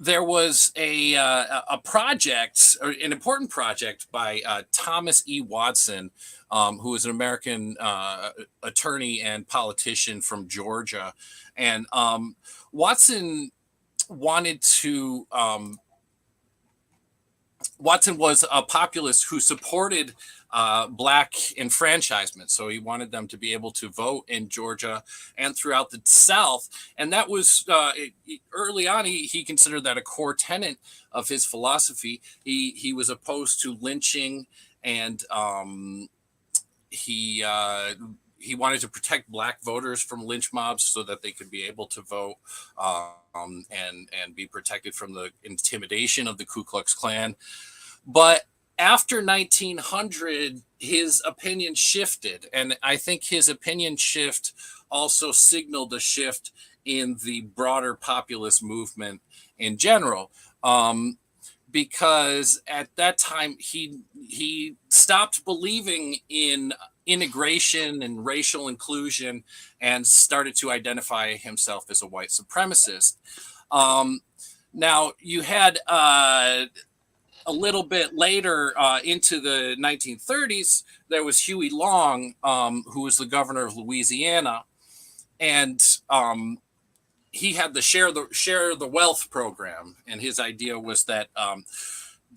[SPEAKER 2] there was a project, or an important project by Thomas E. Watson, who is an American attorney and politician from Georgia. And Watson wanted to, Watson was a populist who supported black enfranchisement. So he wanted them to be able to vote in Georgia and throughout the South. And that was early on, he considered that a core tenet of his philosophy. He was opposed to lynching, and he he wanted to protect black voters from lynch mobs so that they could be able to vote, and be protected from the intimidation of the Ku Klux Klan. But after 1900, his opinion shifted, and I think his opinion shift also signaled a shift in the broader populist movement in general. Because at that time he stopped believing in integration and racial inclusion and started to identify himself as a white supremacist. Now you had a little bit later into the 1930s, there was Huey Long, who was the governor of Louisiana, and he had the share the wealth program, and his idea was that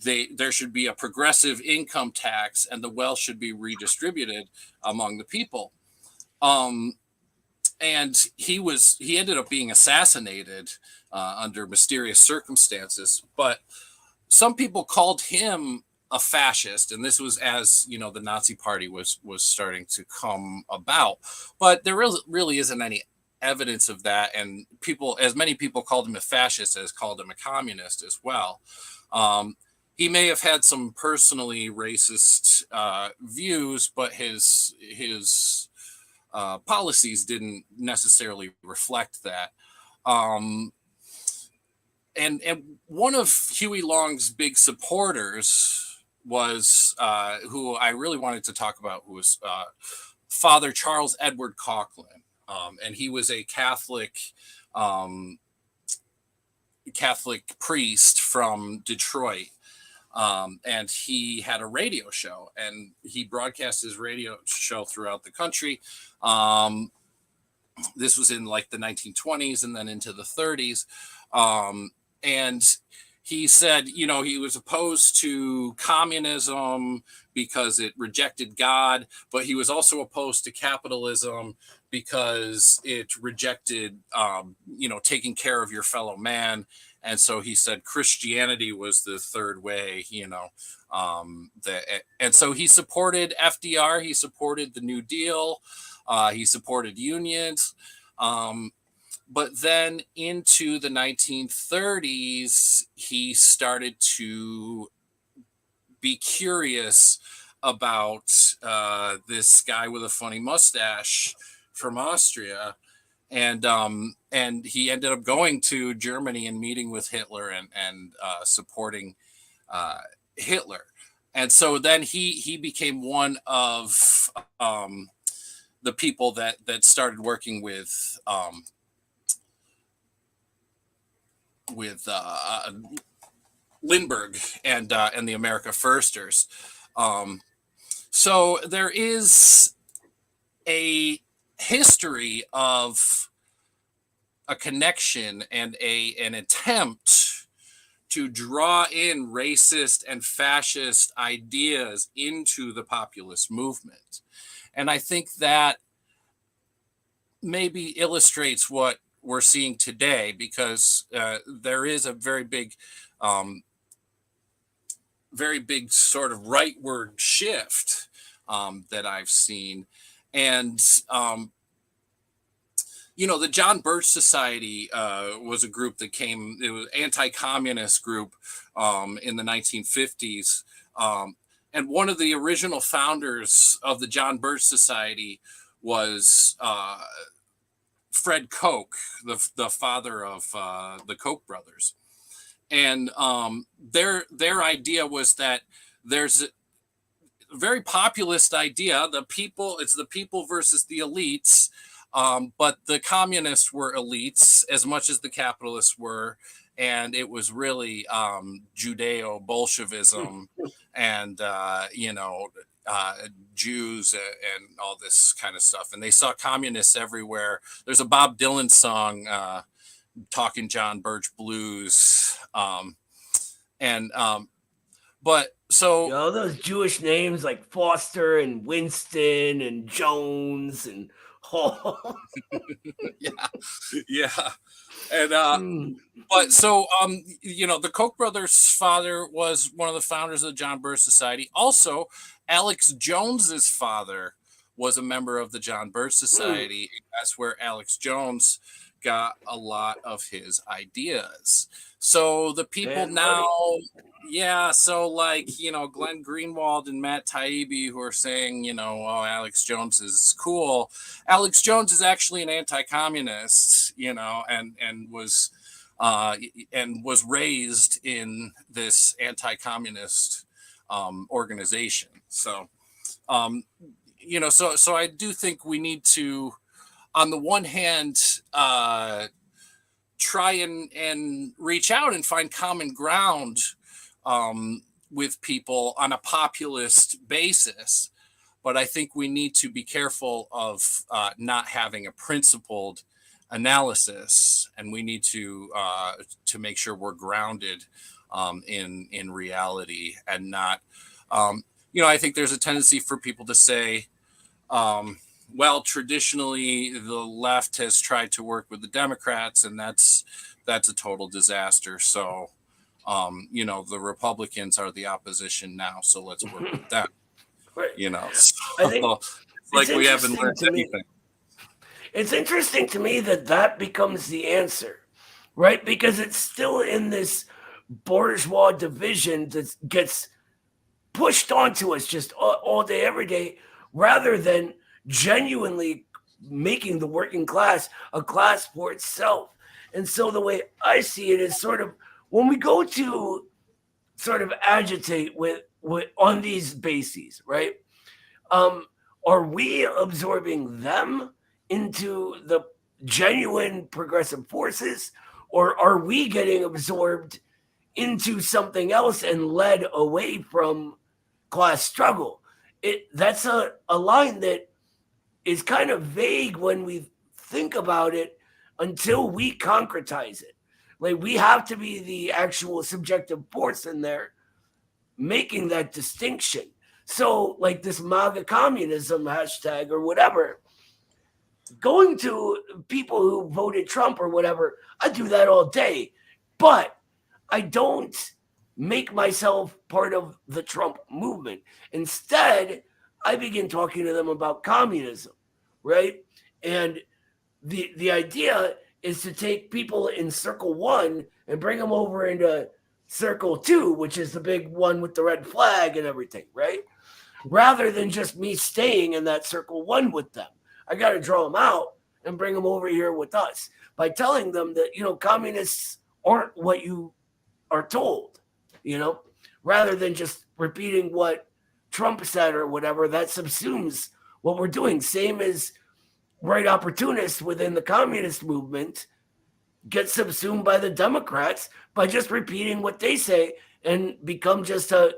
[SPEAKER 2] there should be a progressive income tax, and the wealth should be redistributed among the people. And he ended up being assassinated under mysterious circumstances. But some people called him a fascist, and this was as the Nazi Party was starting to come about. But there really isn't any evidence of that, and as many people called him a fascist as called him a communist as well. He may have had some personally racist views, but his policies didn't necessarily reflect that. And one of Huey Long's big supporters was who I really wanted to talk about, who was Father Charles Edward Coughlin. And he was a Catholic priest from Detroit. And he had a radio show, and he broadcast his radio show throughout the country. This was in like the 1920s and then into the 30s. And he said, he was opposed to communism because it rejected God, but he was also opposed to capitalism because it rejected, taking care of your fellow man. And so he said Christianity was the third way, and so he supported FDR. He supported the New Deal. He supported unions. But then into the 1930s, he started to be curious about this guy with a funny mustache from Austria. And he ended up going to Germany and meeting with Hitler and supporting Hitler. And so then he became one of the people that started working with Lindbergh and the America Firsters. So there is a history of a connection and an attempt to draw in racist and fascist ideas into the populist movement. And I think that maybe illustrates what we're seeing today, because there is a very big sort of rightward shift that I've seen. And, the John Birch Society was a group that it was an anti-communist group in the 1950s. And one of the original founders of the John Birch Society was Fred Koch, the father of the Koch brothers. And their idea was that there's a very populist idea. It's the people versus the elites. But the communists were elites as much as the capitalists were. And it was really Judeo-Bolshevism and, Jews and all this kind of stuff. And they saw communists everywhere. There's a Bob Dylan song, Talking John Birch Blues. But so
[SPEAKER 4] those Jewish names like Foster and Winston and Jones and
[SPEAKER 2] yeah. And but so the Koch brothers' father was one of the founders of the John Birch Society. Also, Alex Jones's father was a member of the John Birch Society. That's where Alex Jones got a lot of his ideas. So the people now, so like, Glenn Greenwald and Matt Taibbi, who are saying, oh, Alex Jones is cool. Alex Jones is actually an anti-communist, and was raised in this anti-communist organization. So, so I do think we need to, on the one hand, try and reach out and find common ground with people on a populist basis. But I think we need to be careful of not having a principled analysis, and we need to make sure we're grounded in reality and not, I think there's a tendency for people to say, well, traditionally the left has tried to work with the Democrats, and that's a total disaster. So, the Republicans are the opposition now, so let's work with them.
[SPEAKER 4] Right.
[SPEAKER 2] So, I think it's like we haven't learned anything.
[SPEAKER 4] It's interesting to me that becomes the answer, right? Because it's still in this bourgeois division that gets pushed onto us just all day, every day, rather than genuinely making the working class a class for itself. And so the way I see it is sort of when we go to sort of agitate with on these bases, right? Are we absorbing them into the genuine progressive forces, or are we getting absorbed into something else and led away from class struggle? That's a line that is kind of vague when we think about it until we concretize it. Like, we have to be the actual subjective force in there making that distinction. So like this MAGA communism hashtag or whatever, going to people who voted Trump or whatever, I do that all day, but I don't make myself part of the Trump movement. Instead, I begin talking to them about communism, right? And the idea is to take people in circle one and bring them over into circle two, which is the big one with the red flag and everything, right? Rather than just me staying in that circle one with them. I got to draw them out and bring them over here with us by telling them that, communists aren't what you are told, rather than just repeating what Trump said or whatever. That subsumes what we're doing. Same as right opportunists within the communist movement get subsumed by the Democrats by just repeating what they say and become just a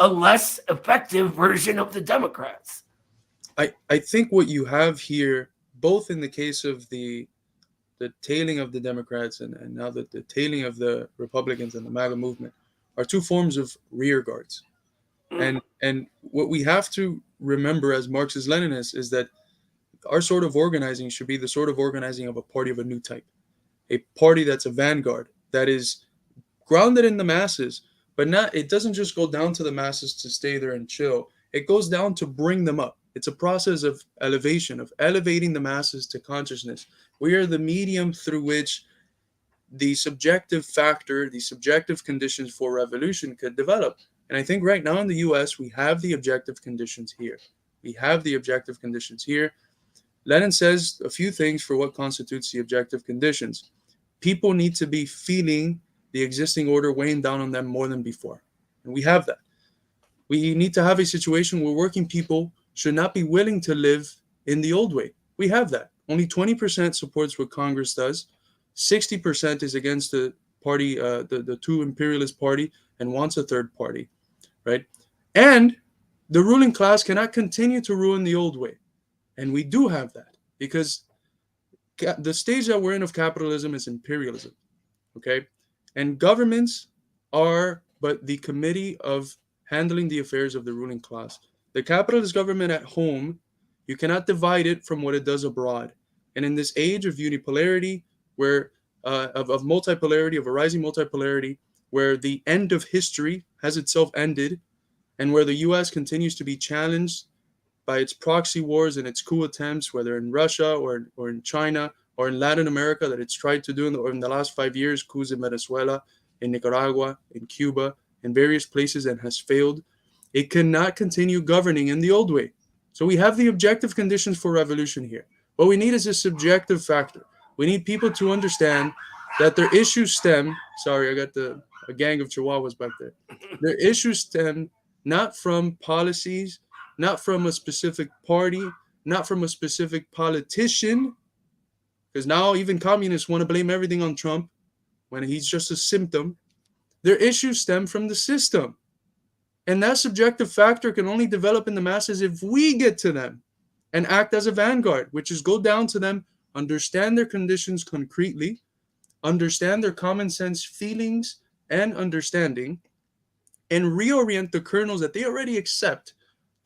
[SPEAKER 4] less effective version of the Democrats.
[SPEAKER 3] I think what you have here, both in the case of the tailing of the Democrats and now the tailing of the Republicans and the MAGA movement, are two forms of rear guards. And what we have to remember as Marxist-Leninists is that our sort of organizing should be the sort of organizing of a party of a new type. A party that's a vanguard, that is grounded in the masses, but it doesn't just go down to the masses to stay there and chill. It goes down to bring them up. It's a process of elevation, of elevating the masses to consciousness. We are the medium through which the subjective factor, the subjective conditions for revolution could develop. And I think right now in the US, we have the objective conditions here. We have the objective conditions here. Lenin says a few things for what constitutes the objective conditions. People need to be feeling the existing order weighing down on them more than before. And we have that. We need to have a situation where working people should not be willing to live in the old way. We have that. Only 20% supports what Congress does. 60% is against the party, the two imperialist party, and wants a third party, right? And the ruling class cannot continue to ruin the old way. And we do have that because the stage that we're in of capitalism is imperialism, okay? And governments are but the committee of handling the affairs of the ruling class. The capitalist government at home, you cannot divide it from what it does abroad. And in this age of unipolarity, where of multipolarity, of a rising multipolarity, where the end of history has itself ended, and where the U.S. continues to be challenged by its proxy wars and its coup attempts, whether in Russia or in China or in Latin America that it's tried to do in the last 5 years, coups in Venezuela, in Nicaragua, in Cuba, in various places, and has failed. It cannot continue governing in the old way. So we have the objective conditions for revolution here. What we need is a subjective factor. We need people to understand that their issues stem. Sorry, I got a gang of chihuahuas back there. Their issues stem not from policies, not from a specific party, not from a specific politician, because now even communists want to blame everything on Trump when he's just a symptom. Their issues stem from the system. And that subjective factor can only develop in the masses if we get to them and act as a vanguard, which is go down to them, understand their conditions concretely, understand their common sense feelings and understanding, and reorient the kernels that they already accept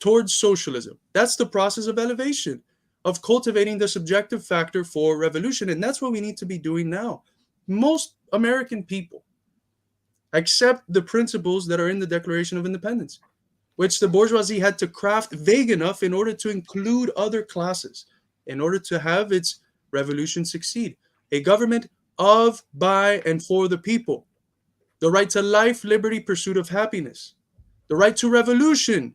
[SPEAKER 3] towards socialism. That's the process of elevation, of cultivating the subjective factor for revolution. And that's what we need to be doing now. Most American people accept the principles that are in the Declaration of Independence, which the bourgeoisie had to craft vague enough in order to include other classes, in order to have its revolution succeed. A government of, by, and for the people. The right to life, liberty, pursuit of happiness. The right to revolution,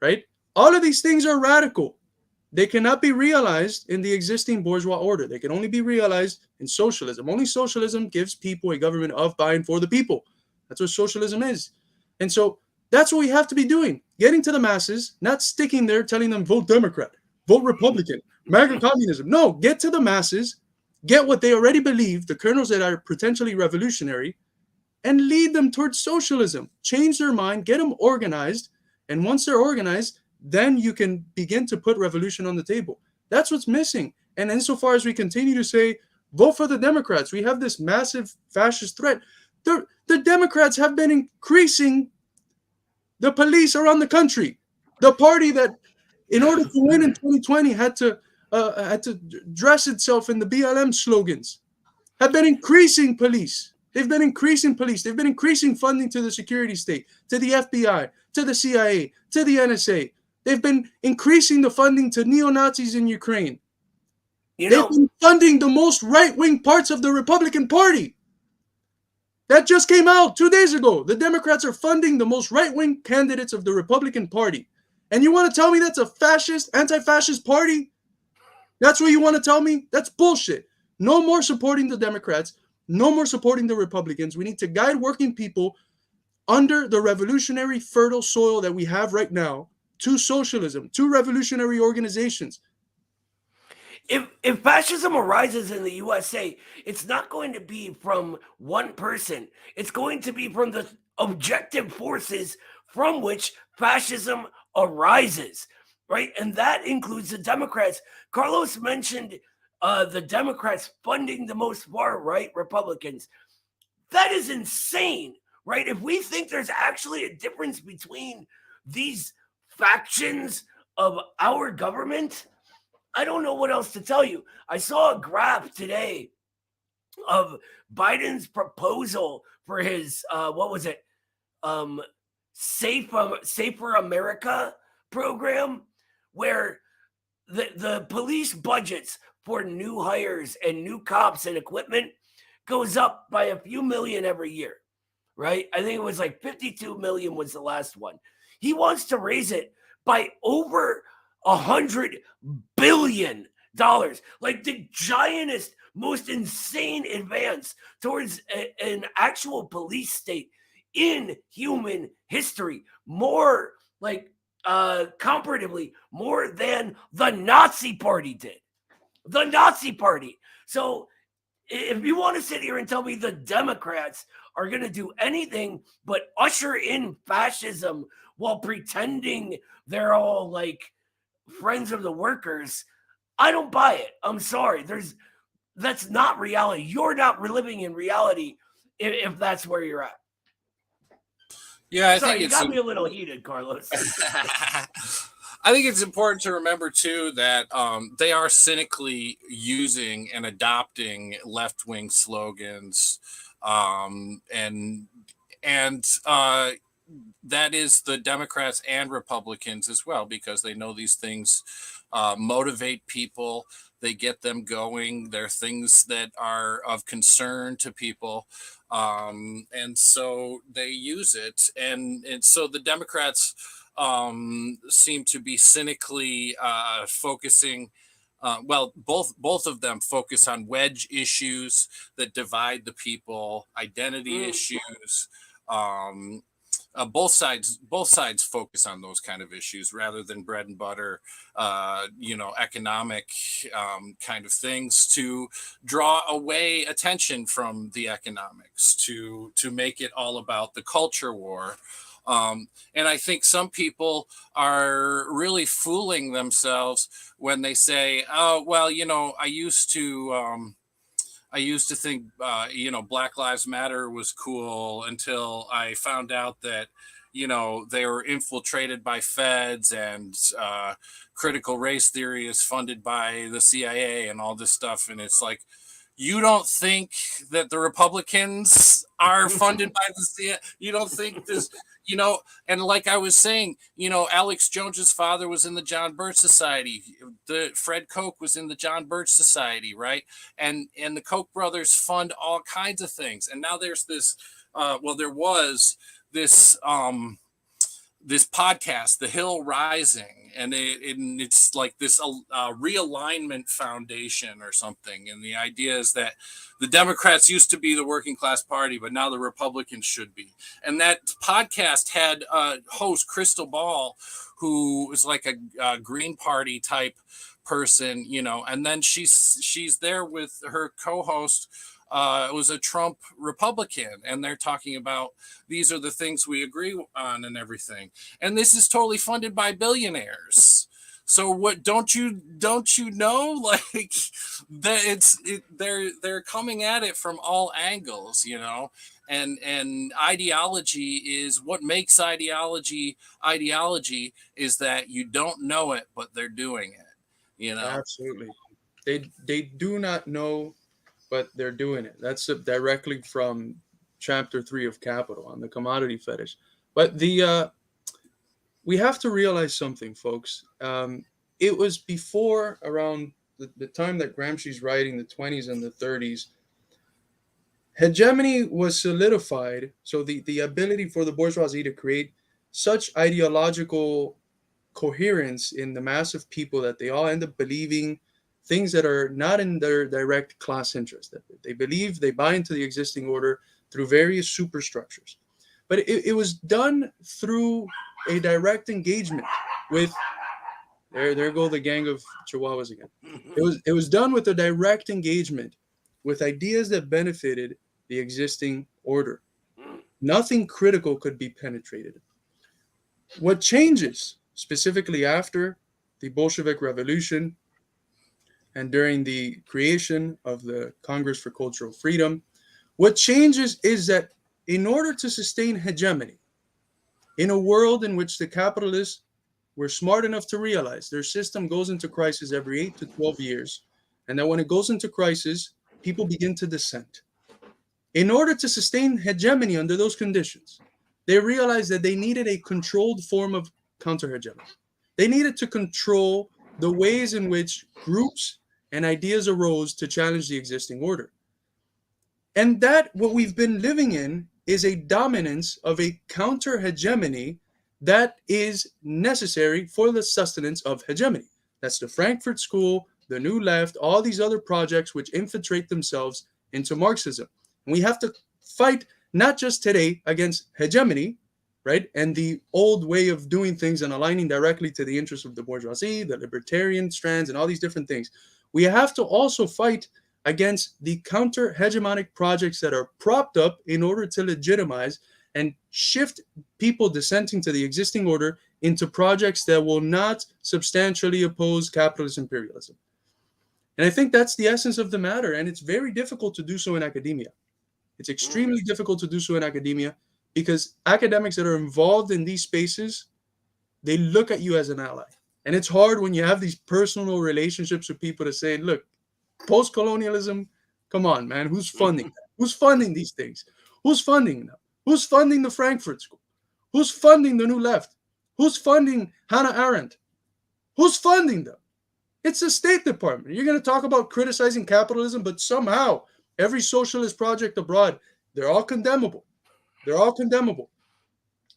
[SPEAKER 3] right? All of these things are radical. They cannot be realized in the existing bourgeois order. They can only be realized in socialism. Only socialism gives people a government of, by, and for the people. That's what socialism is. And so that's what we have to be doing. Getting to the masses, not sticking there telling them, vote Democrat, vote Republican, MAGA communism. No, get to the masses, get what they already believe, the kernels that are potentially revolutionary, and lead them towards socialism. Change their mind, get them organized. And once they're organized, then you can begin to put revolution on the table. That's what's missing. And insofar as we continue to say, vote for the Democrats, we have this massive fascist threat. The Democrats have been increasing the police around the country. The party that, in order to win in 2020, had to dress itself in the BLM slogans, have been increasing police. They've been increasing police. They've been increasing funding to the security state, to the FBI, to the CIA, to the NSA. They've been increasing the funding to neo-Nazis in Ukraine. They've been funding the most right-wing parts of the Republican Party. That just came out 2 days ago. The Democrats are funding the most right-wing candidates of the Republican Party. And you want to tell me that's a fascist, anti-fascist party? That's what you want to tell me? That's bullshit. No more supporting the Democrats. No more supporting the Republicans. We need to guide working people under the revolutionary fertile soil that we have right now to socialism, to revolutionary organizations.
[SPEAKER 4] If fascism arises in the USA, it's not going to be from one person. It's going to be from the objective forces from which fascism arises, right? And that includes the Democrats. Carlos mentioned the Democrats funding the most far-right Republicans. That is insane, right? If we think there's actually a difference between these factions of our government, I don't know what else to tell you. I saw a graph today of Biden's proposal for his, Safer America program, where the police budgets for new hires and new cops and equipment goes up by a few million every year, right? I think it was like 52 million was the last one. He wants to raise it by over $100 billion, like the giantest, most insane advance towards an actual police state in human history. More like comparatively more than the Nazi Party did. The Nazi Party. So if you want to sit here and tell me the Democrats are going to do anything but usher in fascism while pretending they're all like friends of the workers, I don't buy it. I'm sorry. That's not reality. You're not living in reality if that's where you're at.
[SPEAKER 2] Yeah, I
[SPEAKER 4] Sorry,
[SPEAKER 2] think
[SPEAKER 4] you got me a little heated, Carlos.
[SPEAKER 2] I think it's important to remember too that they are cynically using and adopting left-wing slogans, and that is the Democrats and Republicans as well, because they know these things motivate people. They get them going. They're things that are of concern to people. And so they use it. And so the Democrats seem to be cynically focusing. Well, both of them focus on wedge issues that divide the people, identity issues. Both sides focus on those kind of issues rather than bread and butter, economic kind of things, to draw away attention from the economics, to make it all about the culture war. And I think some people are really fooling themselves when they say, oh, well, I used to think, Black Lives Matter was cool until I found out that, they were infiltrated by feds, and critical race theory is funded by the CIA and all this stuff. And it's like, you don't think that the Republicans are funded by the CIA? You don't think this, and like I was saying, Alex Jones's father was in the John Birch Society. The Fred Koch was in the John Birch Society, right? And the Koch brothers fund all kinds of things. And now there's this, there was this this podcast, The Hill Rising, and it's like this realignment foundation or something. And the idea is that the Democrats used to be the working class party, but now the Republicans should be. And that podcast had host Crystal Ball, who was like a Green Party type person, and then she's there with her co-host. It was a Trump Republican, and they're talking about these are the things we agree on and everything. And this is totally funded by billionaires. So what don't you know, like, that they're coming at it from all angles, and ideology is what makes ideology is that you don't know it, but they're doing it,
[SPEAKER 3] Absolutely. They do not know, but they're doing it. That's directly from chapter 3 of Capital on the commodity fetish. But we have to realize something, folks. It was before around the time that Gramsci's writing, the 20s and the 30s, hegemony was solidified. So the ability for the bourgeoisie to create such ideological coherence in the mass of people that they all end up believing things that are not in their direct class interest, that they buy into the existing order through various superstructures. But it was done through a direct engagement with, there go the gang of Chihuahuas again. It was done with a direct engagement with ideas that benefited the existing order. Nothing critical could be penetrated. What changes, specifically after the Bolshevik Revolution and during the creation of the Congress for Cultural Freedom, what changes is that in order to sustain hegemony, in a world in which the capitalists were smart enough to realize their system goes into crisis every 8 to 12 years, and that when it goes into crisis, people begin to dissent. In order to sustain hegemony under those conditions, they realized that they needed a controlled form of counter-hegemony. They needed to control the ways in which groups and ideas arose to challenge the existing order. And that, what we've been living in, is a dominance of a counter-hegemony that is necessary for the sustenance of hegemony. That's the Frankfurt School, the New Left, all these other projects which infiltrate themselves into Marxism. And we have to fight not just today against hegemony, right, and the old way of doing things and aligning directly to the interests of the bourgeoisie, the libertarian strands, and all these different things. We have to also fight against the counter-hegemonic projects that are propped up in order to legitimize and shift people dissenting to the existing order into projects that will not substantially oppose capitalist imperialism. And I think that's the essence of the matter, and it's very difficult to do so in academia. It's extremely difficult to do so in academia because academics that are involved in these spaces, they look at you as an ally. And it's hard when you have these personal relationships with people to say, look, post-colonialism, come on, man, who's funding that? Who's funding these things? Who's funding them? Who's funding the Frankfurt School? Who's funding the New Left? Who's funding Hannah Arendt? Who's funding them? It's the State Department. You're going to talk about criticizing capitalism, but somehow every socialist project abroad, they're all condemnable. They're all condemnable.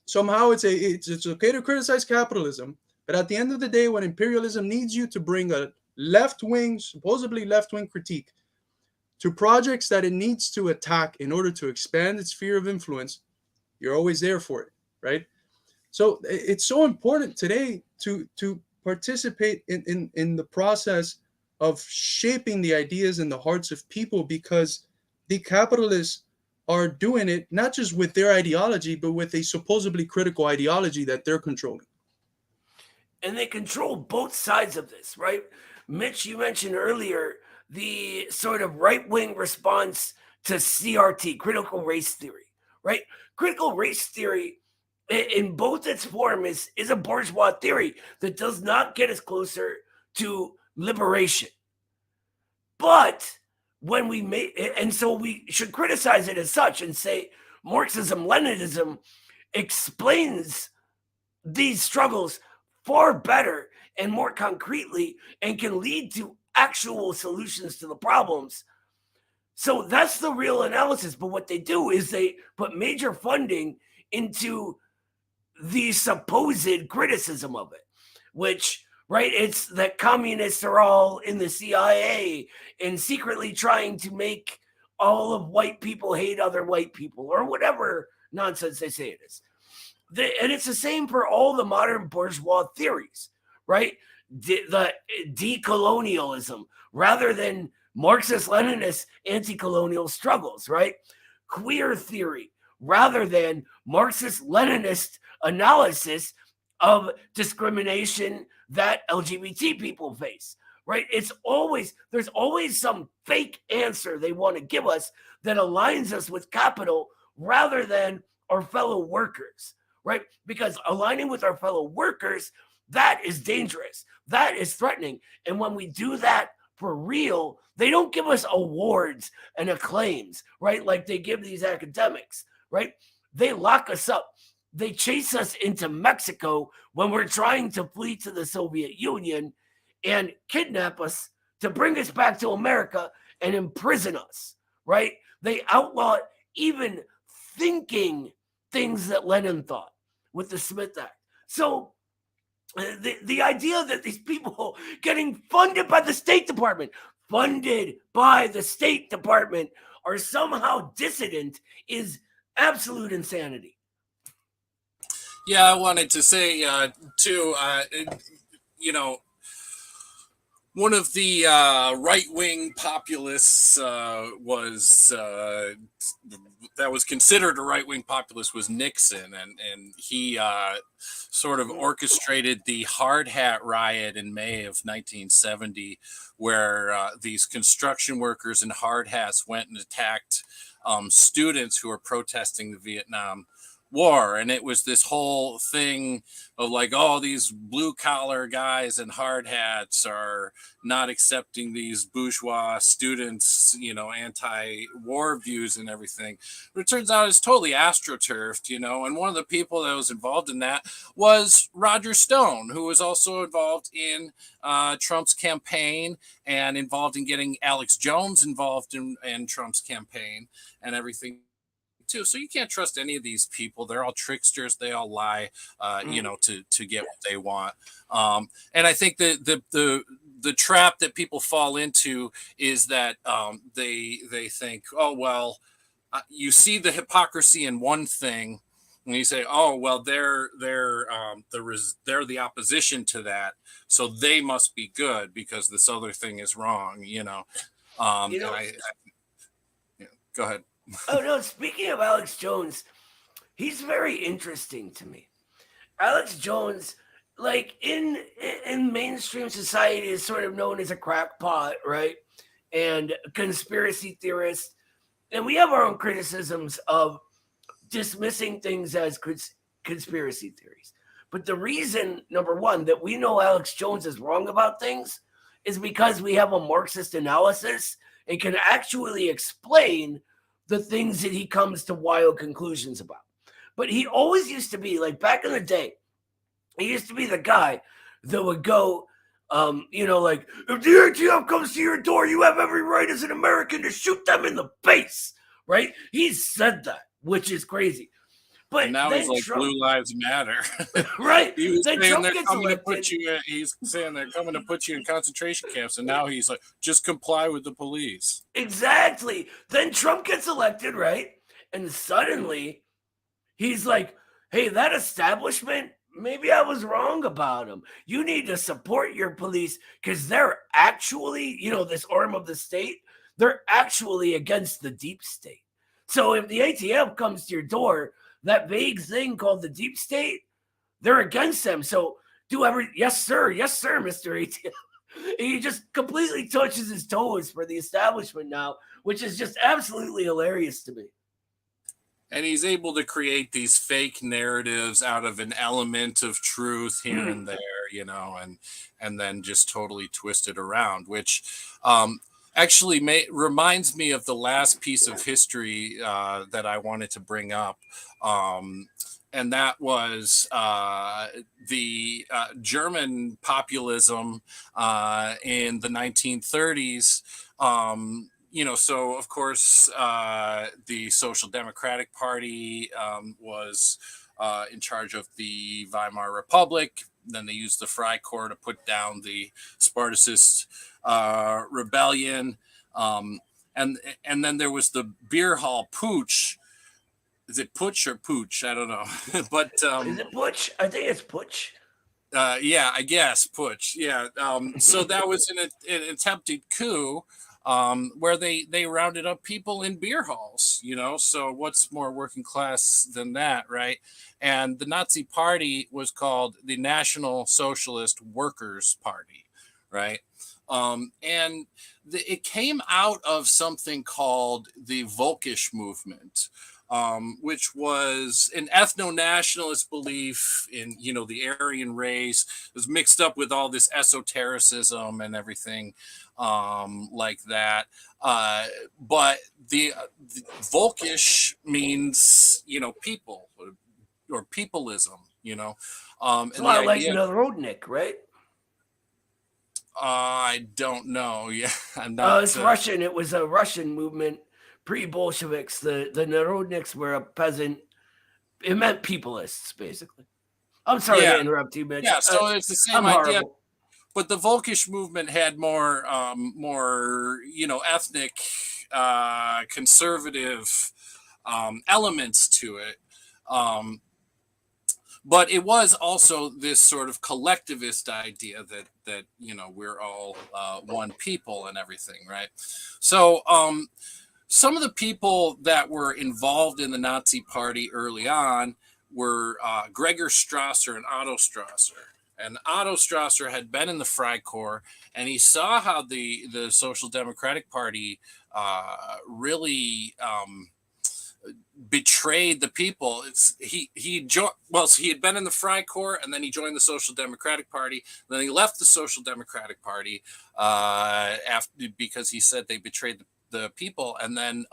[SPEAKER 3] Somehow it's okay to criticize capitalism, but at the end of the day, when imperialism needs you to bring a left-wing, supposedly left-wing critique to projects that it needs to attack in order to expand its sphere of influence, you're always there for it, right? So it's so important today to participate in the process of shaping the ideas in the hearts of people, because the capitalists are doing it not just with their ideology, but with a supposedly critical ideology that they're controlling.
[SPEAKER 4] And they control both sides of this, right? Mitch, you mentioned earlier the sort of right-wing response to CRT, critical race theory, right? Critical race theory in both its form is a bourgeois theory that does not get us closer to liberation. But when we make it, and so we should criticize it as such and say Marxism, Leninism explains these struggles far better and more concretely and can lead to actual solutions to the problems. So that's the real analysis. But what they do is they put major funding into the supposed criticism of it, which, right, it's that communists are all in the CIA and secretly trying to make all of white people hate other white people, or whatever nonsense they say it is. And it's the same for all the modern bourgeois theories, right? The decolonialism, rather than Marxist-Leninist anti-colonial struggles, right? Queer theory, rather than Marxist-Leninist analysis of discrimination that LGBT people face, right? There's always some fake answer they want to give us that aligns us with capital rather than our fellow workers, right? Because aligning with our fellow workers, that is dangerous. That is threatening. And when we do that for real, they don't give us awards and acclaims, right? Like they give these academics, right? They lock us up. They chase us into Mexico when we're trying to flee to the Soviet Union and kidnap us to bring us back to America and imprison us, right? They outlaw even thinking things that Lenin thought with the Smith Act. So the idea that these people getting funded by the State Department are somehow dissident is absolute insanity.
[SPEAKER 2] Yeah, I wanted to say, too, one of the right-wing populists that was considered a right-wing populist was Nixon, and he sort of orchestrated the hard hat riot in May of 1970, where these construction workers in hard hats went and attacked students who were protesting the Vietnam War. And it was this whole thing of like, oh, these blue collar guys in hard hats are not accepting these bourgeois students, anti-war views and everything. But it turns out it's totally astroturfed, and one of the people that was involved in that was Roger Stone, who was also involved in Trump's campaign and involved in getting Alex Jones involved in Trump's campaign and everything too. So you can't trust any of these people. They're all tricksters. They all lie, to get what they want. And I think the trap that people fall into is that they think, oh, well, you see the hypocrisy in one thing, and you say, oh, well, they're the opposition to that, so they must be good because this other thing is wrong, go ahead.
[SPEAKER 4] Oh, no, speaking of Alex Jones, he's very interesting to me. Alex Jones, like in mainstream society, is sort of known as a crackpot, right? And a conspiracy theorist. And we have our own criticisms of dismissing things as conspiracy theories. But the reason, number one, that we know Alex Jones is wrong about things is because we have a Marxist analysis and can actually explain the things that he comes to wild conclusions about. But he always used to be, like, back in the day, he used to be the guy that would go, like, if the ATF comes to your door, you have every right as an American to shoot them in the face, right? He said that, which is crazy. But
[SPEAKER 2] and now
[SPEAKER 4] then
[SPEAKER 2] he's like,
[SPEAKER 4] Trump,
[SPEAKER 2] Blue Lives Matter.
[SPEAKER 4] right?
[SPEAKER 2] He was
[SPEAKER 4] Then
[SPEAKER 2] saying
[SPEAKER 4] Trump
[SPEAKER 2] they're
[SPEAKER 4] gets
[SPEAKER 2] coming
[SPEAKER 4] elected.
[SPEAKER 2] to put you. He's saying they're coming to put you in concentration camps, and now he's like, just comply with the police.
[SPEAKER 4] Exactly. Then Trump gets elected, right? And suddenly he's like, hey, that establishment, maybe I was wrong about them. You need to support your police because they're actually, this arm of the state, they're actually against the deep state. So if the ATF comes to your door, that vague thing called the deep state, they're against them. So yes, sir, Mr. ATF. He just completely touches his toes for the establishment now, which is just absolutely hilarious to me.
[SPEAKER 2] And he's able to create these fake narratives out of an element of truth here and there, and then just totally twist it around, which actually reminds me of the last piece of history that I wanted to bring up. And that was the German populism in the 1930s. So of course, the Social Democratic Party was in charge of the Weimar Republic. Then they used the Freikorps to put down the Spartacist rebellion. And then there was the beer hall putsch. Is it putsch or pooch? I don't know. But
[SPEAKER 4] is it putsch? I think it's putsch.
[SPEAKER 2] Yeah, I guess putsch. Yeah. So that was an attempted coup where they rounded up people in beer halls. So what's more working class than that, right? And the Nazi Party was called the National Socialist Workers' Party, right? And it came out of something called the Völkisch movement. Which was an ethno-nationalist belief in, the Aryan race. It was mixed up with all this esotericism and everything like that. But the Völkisch means, people or peopleism,
[SPEAKER 4] It's a lot like Narodnik, right?
[SPEAKER 2] I don't know. Yeah, I'm not.
[SPEAKER 4] It's Russian. It was a Russian movement. Pre-Bolsheviks, the Narodniks were a peasant. It meant peopleists, basically. I'm sorry to interrupt you, Mitch.
[SPEAKER 2] Yeah, so it's the same idea. Horrible. But the Völkisch movement had more, ethnic, conservative elements to it. But it was also this sort of collectivist idea that we're all one people and everything, right? So some of the people that were involved in the Nazi Party early on were Gregor Strasser and Otto Strasser. And Otto Strasser had been in the Freikorps, and he saw how the Social Democratic Party really betrayed the people. He had been in the Freikorps, and then he joined the Social Democratic Party. Then he left the Social Democratic Party because he said they betrayed the people, and then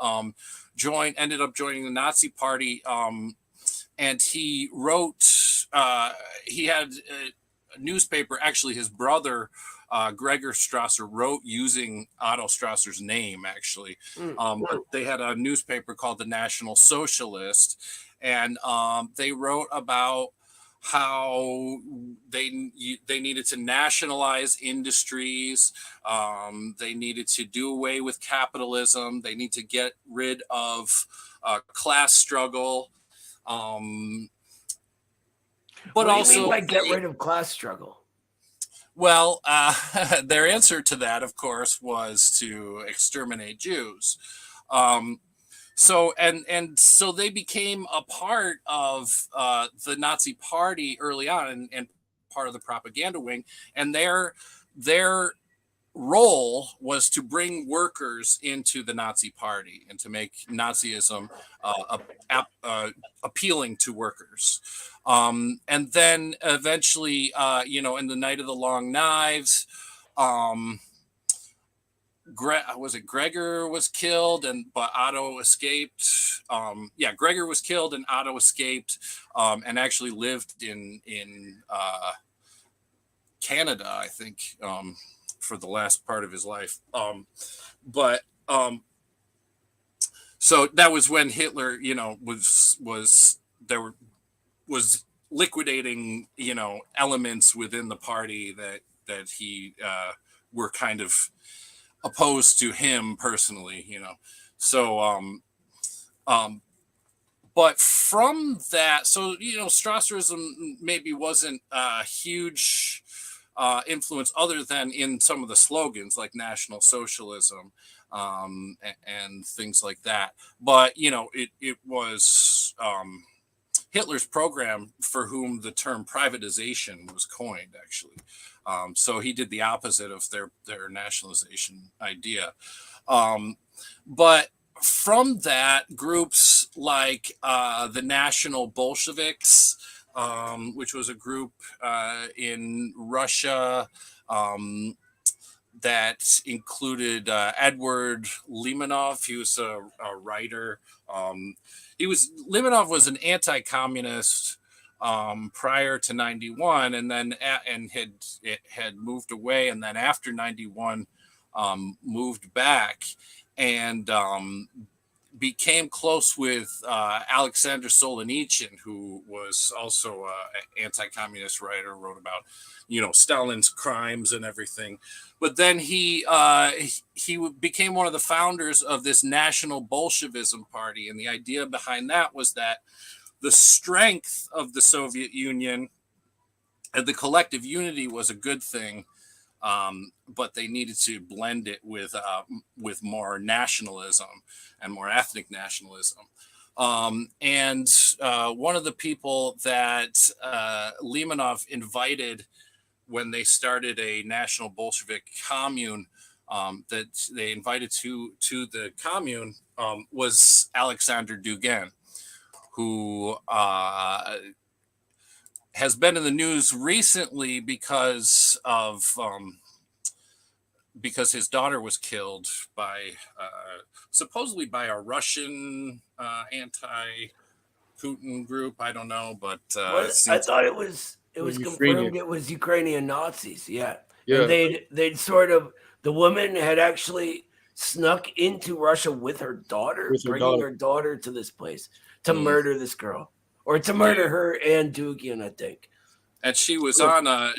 [SPEAKER 2] ended up joining the Nazi Party. And he wrote, he had a newspaper, actually his brother, Gregor Strasser, wrote using Otto Strasser's name, actually. But they had a newspaper called the National Socialist, and they wrote about how they needed to nationalize industries. They needed to do away with capitalism. They need to get rid of class struggle. But
[SPEAKER 4] what do you
[SPEAKER 2] also,
[SPEAKER 4] mean by get rid of class struggle?
[SPEAKER 2] Well, their answer to that, of course, was to exterminate Jews. So they became a part of the Nazi Party early on, and part of the propaganda wing. And their role was to bring workers into the Nazi Party and to make Nazism appealing to workers. And then eventually, in the Night of the Long Knives, Gregor was killed, but Otto escaped. Gregor was killed and Otto escaped, and actually lived in Canada, I think, for the last part of his life. So that was when Hitler, was liquidating, elements within the party that he were kind of opposed to him personally, So, but from that, so, Strasserism maybe wasn't a huge influence other than in some of the slogans like National Socialism, and things like that. But, it was Hitler's program for whom the term privatization was coined, actually. So he did the opposite of their nationalization idea. But from that, groups like the National Bolsheviks, which was a group in Russia that included Edward Limonov. He was a writer. Limonov was an anti-communist prior to 91, and then had moved away, and then after 91 moved back and became close with Alexander Solzhenitsyn, who was also an anti-communist writer, wrote about Stalin's crimes and everything. But then he became one of the founders of this National Bolshevism party, and the idea behind that was that the strength of the Soviet Union and the collective unity was a good thing, but they needed to blend it with more nationalism and more ethnic nationalism. And one of the people that Limonov invited when they started a National Bolshevik commune, that they invited to the commune, was Alexander Dugin, who has been in the news recently because his daughter was killed by supposedly by a Russian anti-Putin group. I don't know, but
[SPEAKER 4] I thought it was confirmed it was Ukrainian Nazis. Yeah. And they'd sort of, the woman had actually snuck into Russia with her daughter, bringing her daughter to this place to murder this girl, or to murder her and Dugin, I think.
[SPEAKER 2] And she was on a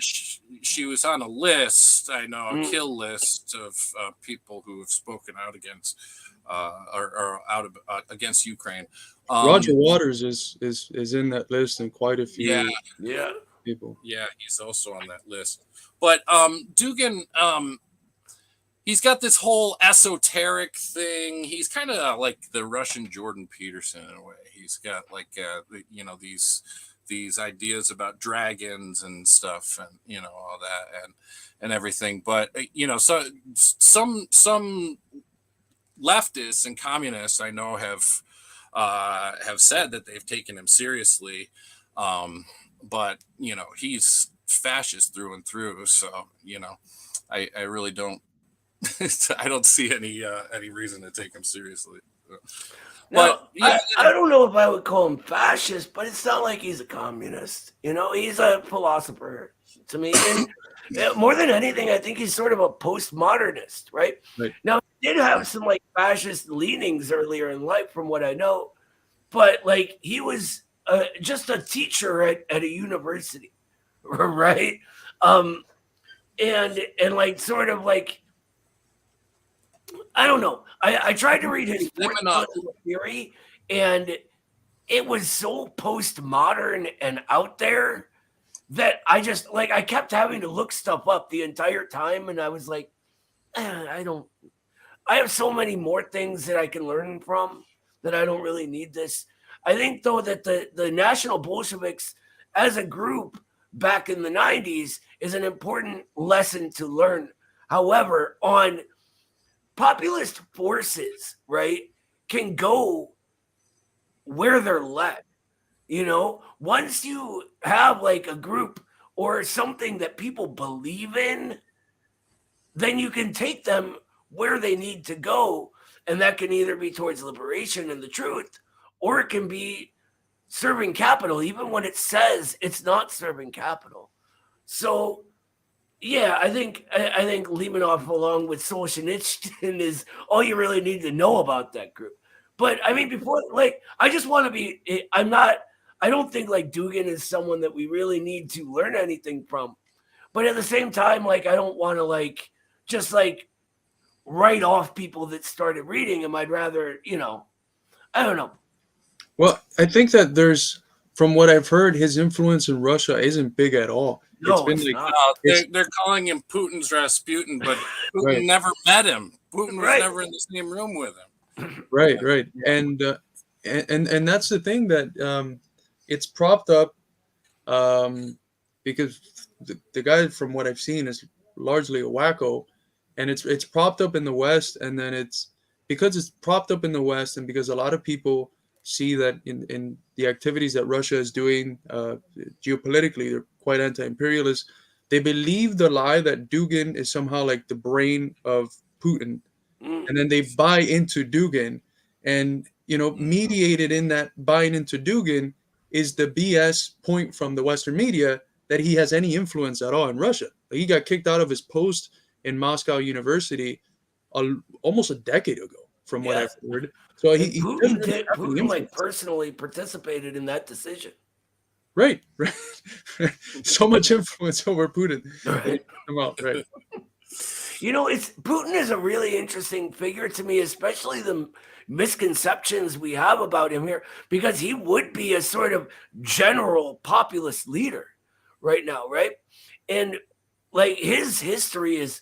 [SPEAKER 2] list, I know, a kill list of people who have spoken out against against Ukraine.
[SPEAKER 3] Roger Waters is in that list, and quite a few people.
[SPEAKER 2] Yeah, he's also on that list. But Dugin, he's got this whole esoteric thing. He's kind of like the Russian Jordan Peterson in a way. He's got like these ideas about dragons and stuff, and all that and everything. But so some leftists and communists I know have said that they've taken him seriously, but he's fascist through and through. So I really don't I don't see any reason to take him seriously.
[SPEAKER 4] But I don't know if I would call him fascist, but it's not like he's a communist. He's a philosopher to me. And more than anything, I think he's sort of a postmodernist, right? Now, he did have some like fascist leanings earlier in life, from what I know, but like he was just a teacher at a university, right? And like sort of like, I don't know. I tried to read his theory, and it was so postmodern and out there that I just like, I kept having to look stuff up the entire time, and I was like, I have so many more things that I can learn from that I don't really need this. I think though that the National Bolsheviks as a group back in the 90s is an important lesson to learn. However, on populist forces, right, can go where they're led. Once you have like a group or something that people believe in, then you can take them where they need to go. And that can either be towards liberation and the truth, or it can be serving capital, even when it says it's not serving capital. So, yeah, I think Lemonov, along with Socialist, is all you really need to know about that group. But I mean, before, like, I just want to be. I don't think like Dugin is someone that we really need to learn anything from. But at the same time, like, I don't want to like just like write off people that started reading him. I'd rather, I don't know.
[SPEAKER 3] Well, I think that from what I've heard, his influence in Russia isn't big at all.
[SPEAKER 4] No, it's not.
[SPEAKER 2] They're calling him Putin's Rasputin, but Putin never met him. Putin was never in the same room with him.
[SPEAKER 3] Right. And that's the thing, that it's propped up because the guy, from what I've seen, is largely a wacko, and it's propped up in the West, and then it's propped up in the West, and because a lot of people see that in the activities that Russia is doing geopolitically, they're quite anti-imperialist. They believe the lie that Dugin is somehow like the brain of Putin, and then they buy into Dugin, and mediated in that buying into Dugin is the BS point from the Western media that he has any influence at all in Russia. Like, he got kicked out of his post in Moscow University almost a decade ago, from what I've heard. So
[SPEAKER 4] Putin like personally participated in that decision.
[SPEAKER 3] Right. So much influence over Putin.
[SPEAKER 4] Right.
[SPEAKER 3] Right.
[SPEAKER 4] Putin is a really interesting figure to me, especially the misconceptions we have about him here, because he would be a sort of general populist leader right now, right? And like, his history is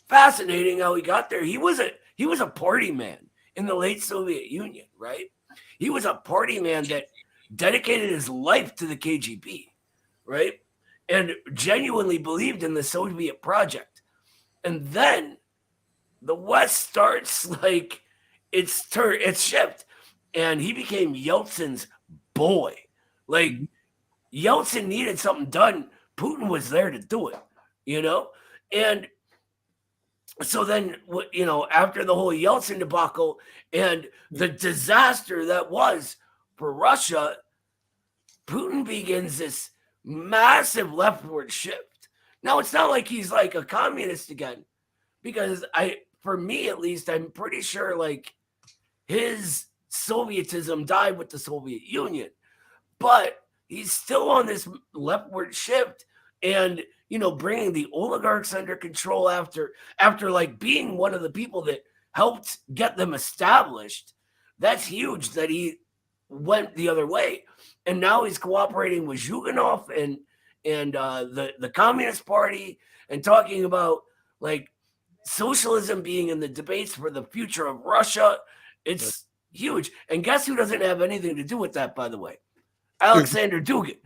[SPEAKER 4] fascinating, how he got there. He was a party man in the late Soviet Union, right? He was a party man that dedicated his life to the KGB, right? And genuinely believed in the Soviet project. And then the West starts like its shift, and he became Yeltsin's boy. Like, Yeltsin needed something done, Putin was there to do it, And so then, after the whole Yeltsin debacle and the disaster that was for Russia, Putin begins this massive leftward shift. Now, it's not like he's like a communist again, because for me at least, I'm pretty sure like his Sovietism died with the Soviet Union, but he's still on this leftward shift, and bringing the oligarchs under control after like being one of the people that helped get them established. That's huge that he went the other way, and now he's cooperating with Zhuganov and the Communist Party, and talking about like socialism being in the debates for the future of Russia. It's huge. And guess who doesn't have anything to do with that, by the way? Alexander Dugin.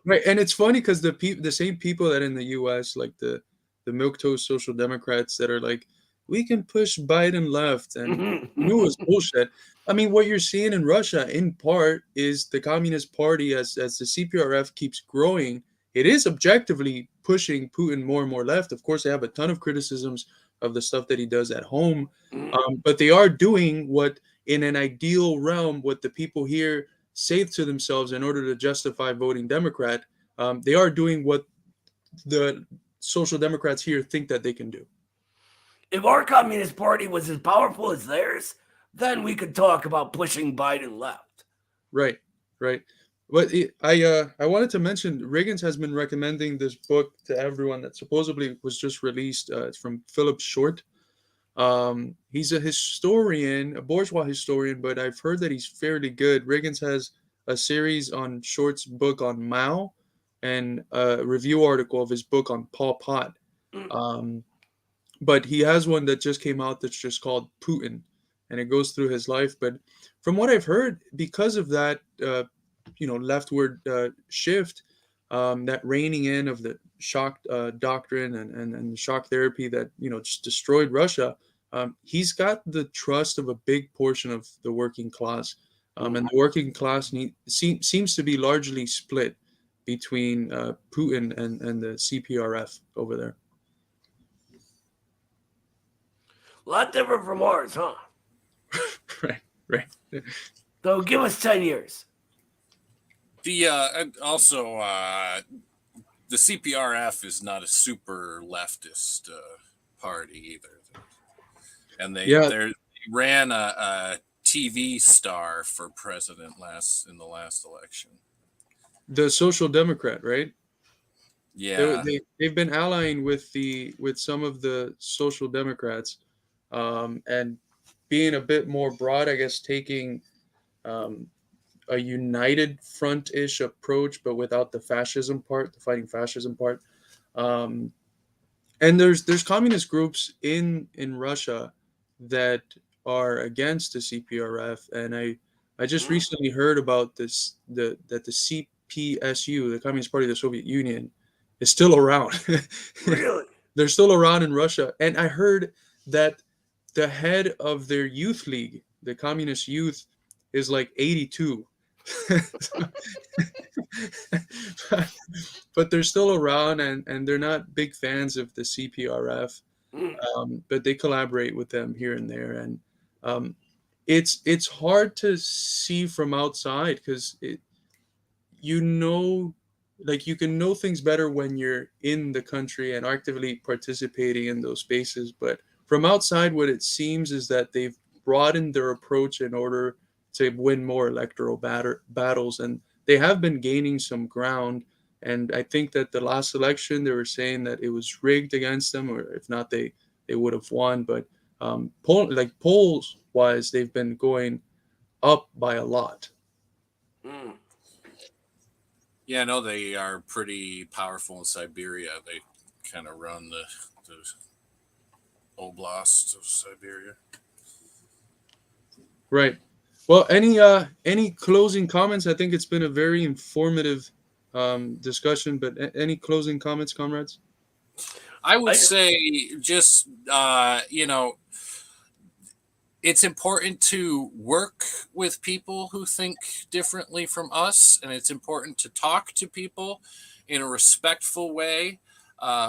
[SPEAKER 3] Right. And it's funny because the same people that in the US, like the milquetoast social democrats that are like, we can push Biden left, and knew it was bullshit. I mean, what you're seeing in Russia in part is the Communist Party, as the CPRF keeps growing, it is objectively pushing Putin more and more left. Of course, they have a ton of criticisms of the stuff that he does at home, but they are doing what, in an ideal realm, what the people here say to themselves in order to justify voting Democrat. They are doing what the social democrats here think that they can do.
[SPEAKER 4] If our Communist Party was as powerful as theirs, then we could talk about pushing Biden left.
[SPEAKER 3] Right. But I wanted to mention, Reagan's has been recommending this book to everyone that supposedly was just released. It's from Philip Short. He's a historian, a bourgeois historian, but I've heard that he's fairly good. Reagan's has a series on Short's book on Mao, and a review article of his book on Pol Pot. But he has one that just came out that's just called Putin, and it goes through his life. But from what I've heard, because of that, leftward shift, that reining in of the shock doctrine and the shock therapy that, just destroyed Russia, he's got the trust of a big portion of the working class. And the working class seems to be largely split between Putin and the CPRF over there.
[SPEAKER 4] A lot different from ours, huh?
[SPEAKER 3] Right.
[SPEAKER 4] So give us 10 years.
[SPEAKER 2] The also the CPRF is not a super leftist party either, and they ran a TV star for president in the last election.
[SPEAKER 3] The Social Democrat, right?
[SPEAKER 2] Yeah,
[SPEAKER 3] they've been allying with some of the Social Democrats, and being a bit more broad, I guess, taking a united front-ish approach, but without the fascism part, the fighting fascism part. And there's communist groups in Russia that are against the CPRF, and I just recently heard about this that the CPSU, the Communist Party of the Soviet Union, is still around.
[SPEAKER 4] Really?
[SPEAKER 3] They're still around in Russia, and I heard that the head of their youth league, the communist youth, is like 82. But they're still around, and they're not big fans of the CPRF, but they collaborate with them here and there, and it's hard to see from outside because you can know things better when you're in the country and actively participating in those spaces. But from outside, what it seems is that they've broadened their approach in order to win more electoral battles, and they have been gaining some ground. And I think that the last election, they were saying that it was rigged against them, or if not, they would have won. But polls wise, they've been going up by a lot.
[SPEAKER 2] Yeah, no, they are pretty powerful in Siberia. They kind of run the oblasts of Siberia.
[SPEAKER 3] Right. Well, any closing comments? I think it's been a very informative discussion, but any closing comments, comrades?
[SPEAKER 2] I would say just, it's important to work with people who think differently from us, and it's important to talk to people in a respectful way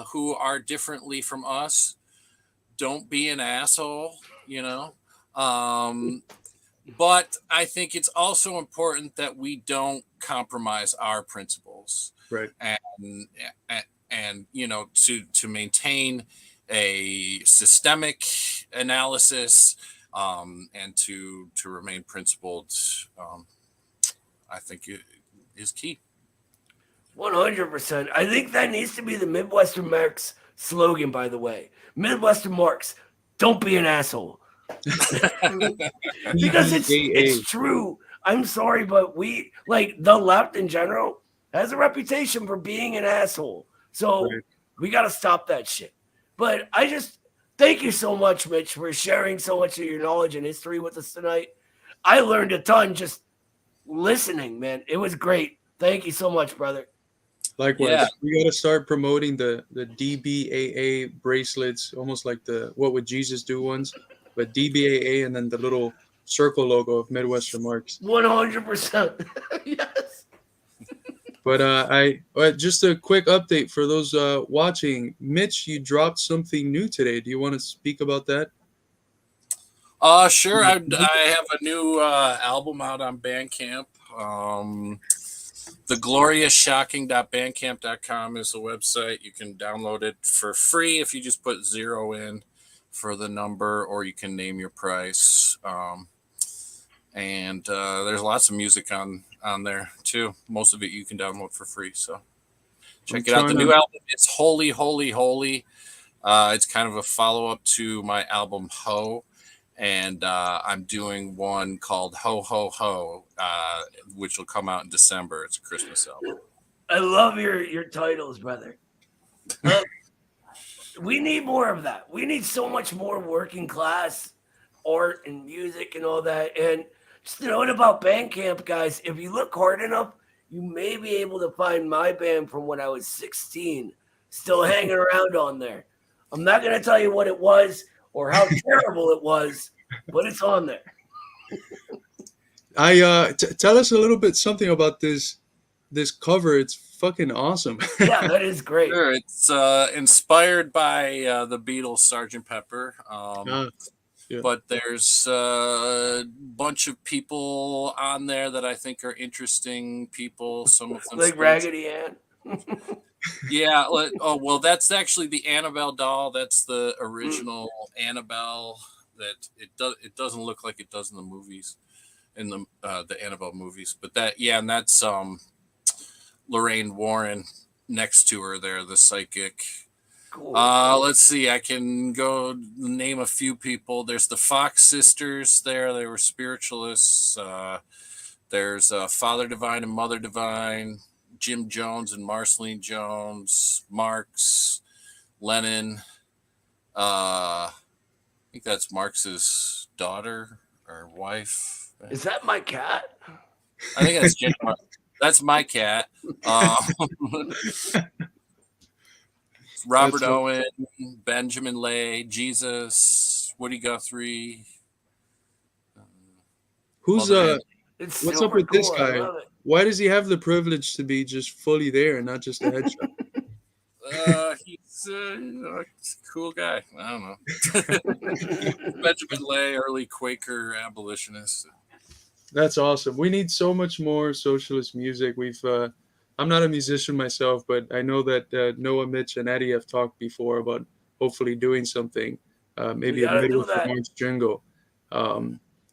[SPEAKER 2] who are differently from us. Don't be an asshole, but I think it's also important that we don't compromise our principles,
[SPEAKER 3] right?
[SPEAKER 2] And to maintain a systemic analysis, and to remain principled, I think it is key.
[SPEAKER 4] 100%. I think that needs to be the Midwestern Marx slogan, by the way. Midwestern Marx, don't be an asshole. Because it's true. I'm sorry, but we, like the left in general, has a reputation for being an asshole. So we got to stop that shit. But I just thank you so much, Mitch, for sharing so much of your knowledge and history with us tonight. I learned a ton just listening, man. It was great. Thank you so much, brother.
[SPEAKER 3] Likewise. Yeah. We got to start promoting the DBAA bracelets, almost like the What Would Jesus Do ones, but DBAA and then the little circle logo of Midwestern Marx.
[SPEAKER 4] 100%. Yes.
[SPEAKER 3] But just a quick update for those watching. Mitch, you dropped something new today. Do you want to speak about that?
[SPEAKER 2] Sure. I have a new album out on Bandcamp. thegloriousshocking.bandcamp.com is the website. You can download it for free if you just put 0 in for the number, or you can name your price. And there's lots of music on there too. Most of it you can download for free. So check it out. The new album is Holy, Holy, Holy. It's kind of a follow-up to my album Ho. And I'm doing one called Ho, Ho, Ho, which will come out in December. It's a Christmas album.
[SPEAKER 4] I love your titles, brother. We need more of that. We need so much more working class art and music and all that. And just a note about Bandcamp, guys. If you look hard enough, you may be able to find my band from when I was 16 still hanging around on there. I'm not going to tell you what it was or how terrible it was, but it's on there.
[SPEAKER 3] Tell us a little bit something about this cover. It's fucking awesome.
[SPEAKER 4] Yeah, that is great.
[SPEAKER 2] Sure, it's inspired by the Beatles' Sgt. Pepper.
[SPEAKER 3] Yeah.
[SPEAKER 2] But there's a bunch of people on there that I think are interesting people. Some of them
[SPEAKER 4] like Raggedy Ann.
[SPEAKER 2] Yeah. Oh, well, that's actually the Annabelle doll. That's the original Annabelle. That it doesn't look like it does in the movies, in the Annabelle movies. But and that's Lorraine Warren next to her there, the psychic.
[SPEAKER 4] Cool.
[SPEAKER 2] Let's see. I can go name a few people. There's the Fox sisters there. They were spiritualists. There's Father Divine and Mother Divine, Jim Jones and Marceline Jones, Marx, Lenin. I think that's Marx's daughter or wife.
[SPEAKER 4] Is that my cat?
[SPEAKER 2] I think that's Jim. That's my cat. Robert Owen, Benjamin Lay, Jesus, Woody Guthrie.
[SPEAKER 3] Who's what's up with this guy? Why does he have the privilege to be just fully there and not just a headshot?
[SPEAKER 2] He's a cool guy. I don't know. Benjamin Lay, early Quaker abolitionist.
[SPEAKER 3] That's awesome. We need so much more socialist music. I'm not a musician myself, but I know that Noah, Mitch, and Eddie have talked before about hopefully doing something, maybe a Midwestern March jingle.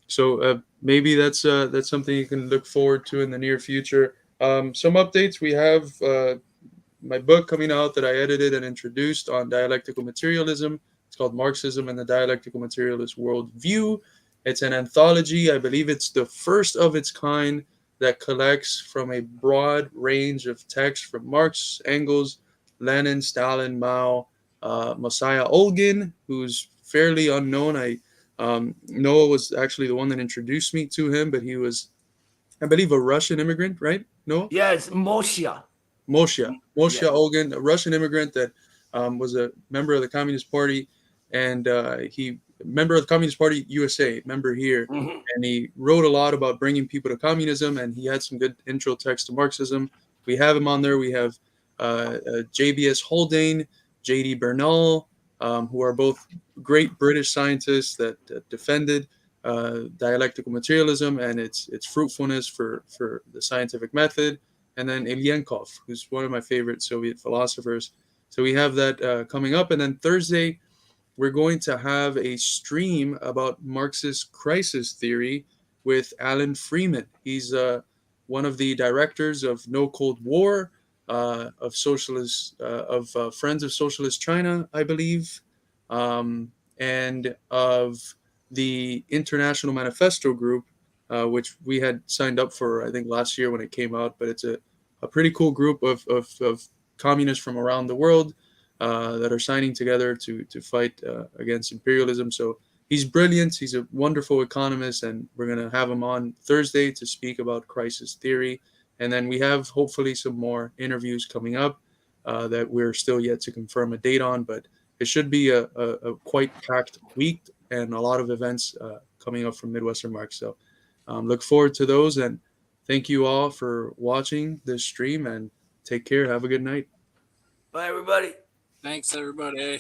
[SPEAKER 3] So maybe that's something you can look forward to in the near future. Some updates. We have my book coming out that I edited and introduced on dialectical materialism. It's called Marxism and the Dialectical Materialist Worldview. It's an anthology. I believe it's the first of its kind that collects from a broad range of texts from Marx, Engels, Lenin, Stalin, Mao, Mosiah Olgin, who's fairly unknown. Noah was actually the one that introduced me to him, but he was, I believe, a Russian immigrant, right? Noah?
[SPEAKER 4] Yeah, it's Moshe
[SPEAKER 3] Olgin, a Russian immigrant that was a member of the Communist Party, and he member of the Communist Party USA, member here, and he wrote a lot about bringing people to communism, and he had some good intro text to Marxism. We have him on there. We have JBS Haldane, JD Bernal, who are both great British scientists that defended dialectical materialism and its fruitfulness for the scientific method. And then Ilyenkov, who's one of my favorite Soviet philosophers. So we have that coming up. And then Thursday, we're going to have a stream about Marxist crisis theory with Alan Freeman. He's one of the directors of No Cold War, of Socialist, of Friends of Socialist China, I believe, and of the International Manifesto Group, which we had signed up for, I think, last year when it came out. But it's a pretty cool group of communists from around the world that are signing together to fight against imperialism. So he's brilliant. He's a wonderful economist, and we're going to have him on Thursday to speak about crisis theory. And then we have hopefully some more interviews coming up that we're still yet to confirm a date on, but it should be a quite packed week and a lot of events coming up from Midwestern Marx. So look forward to those, and thank you all for watching this stream, and take care. Have a good night.
[SPEAKER 4] Bye, everybody.
[SPEAKER 2] Thanks, everybody.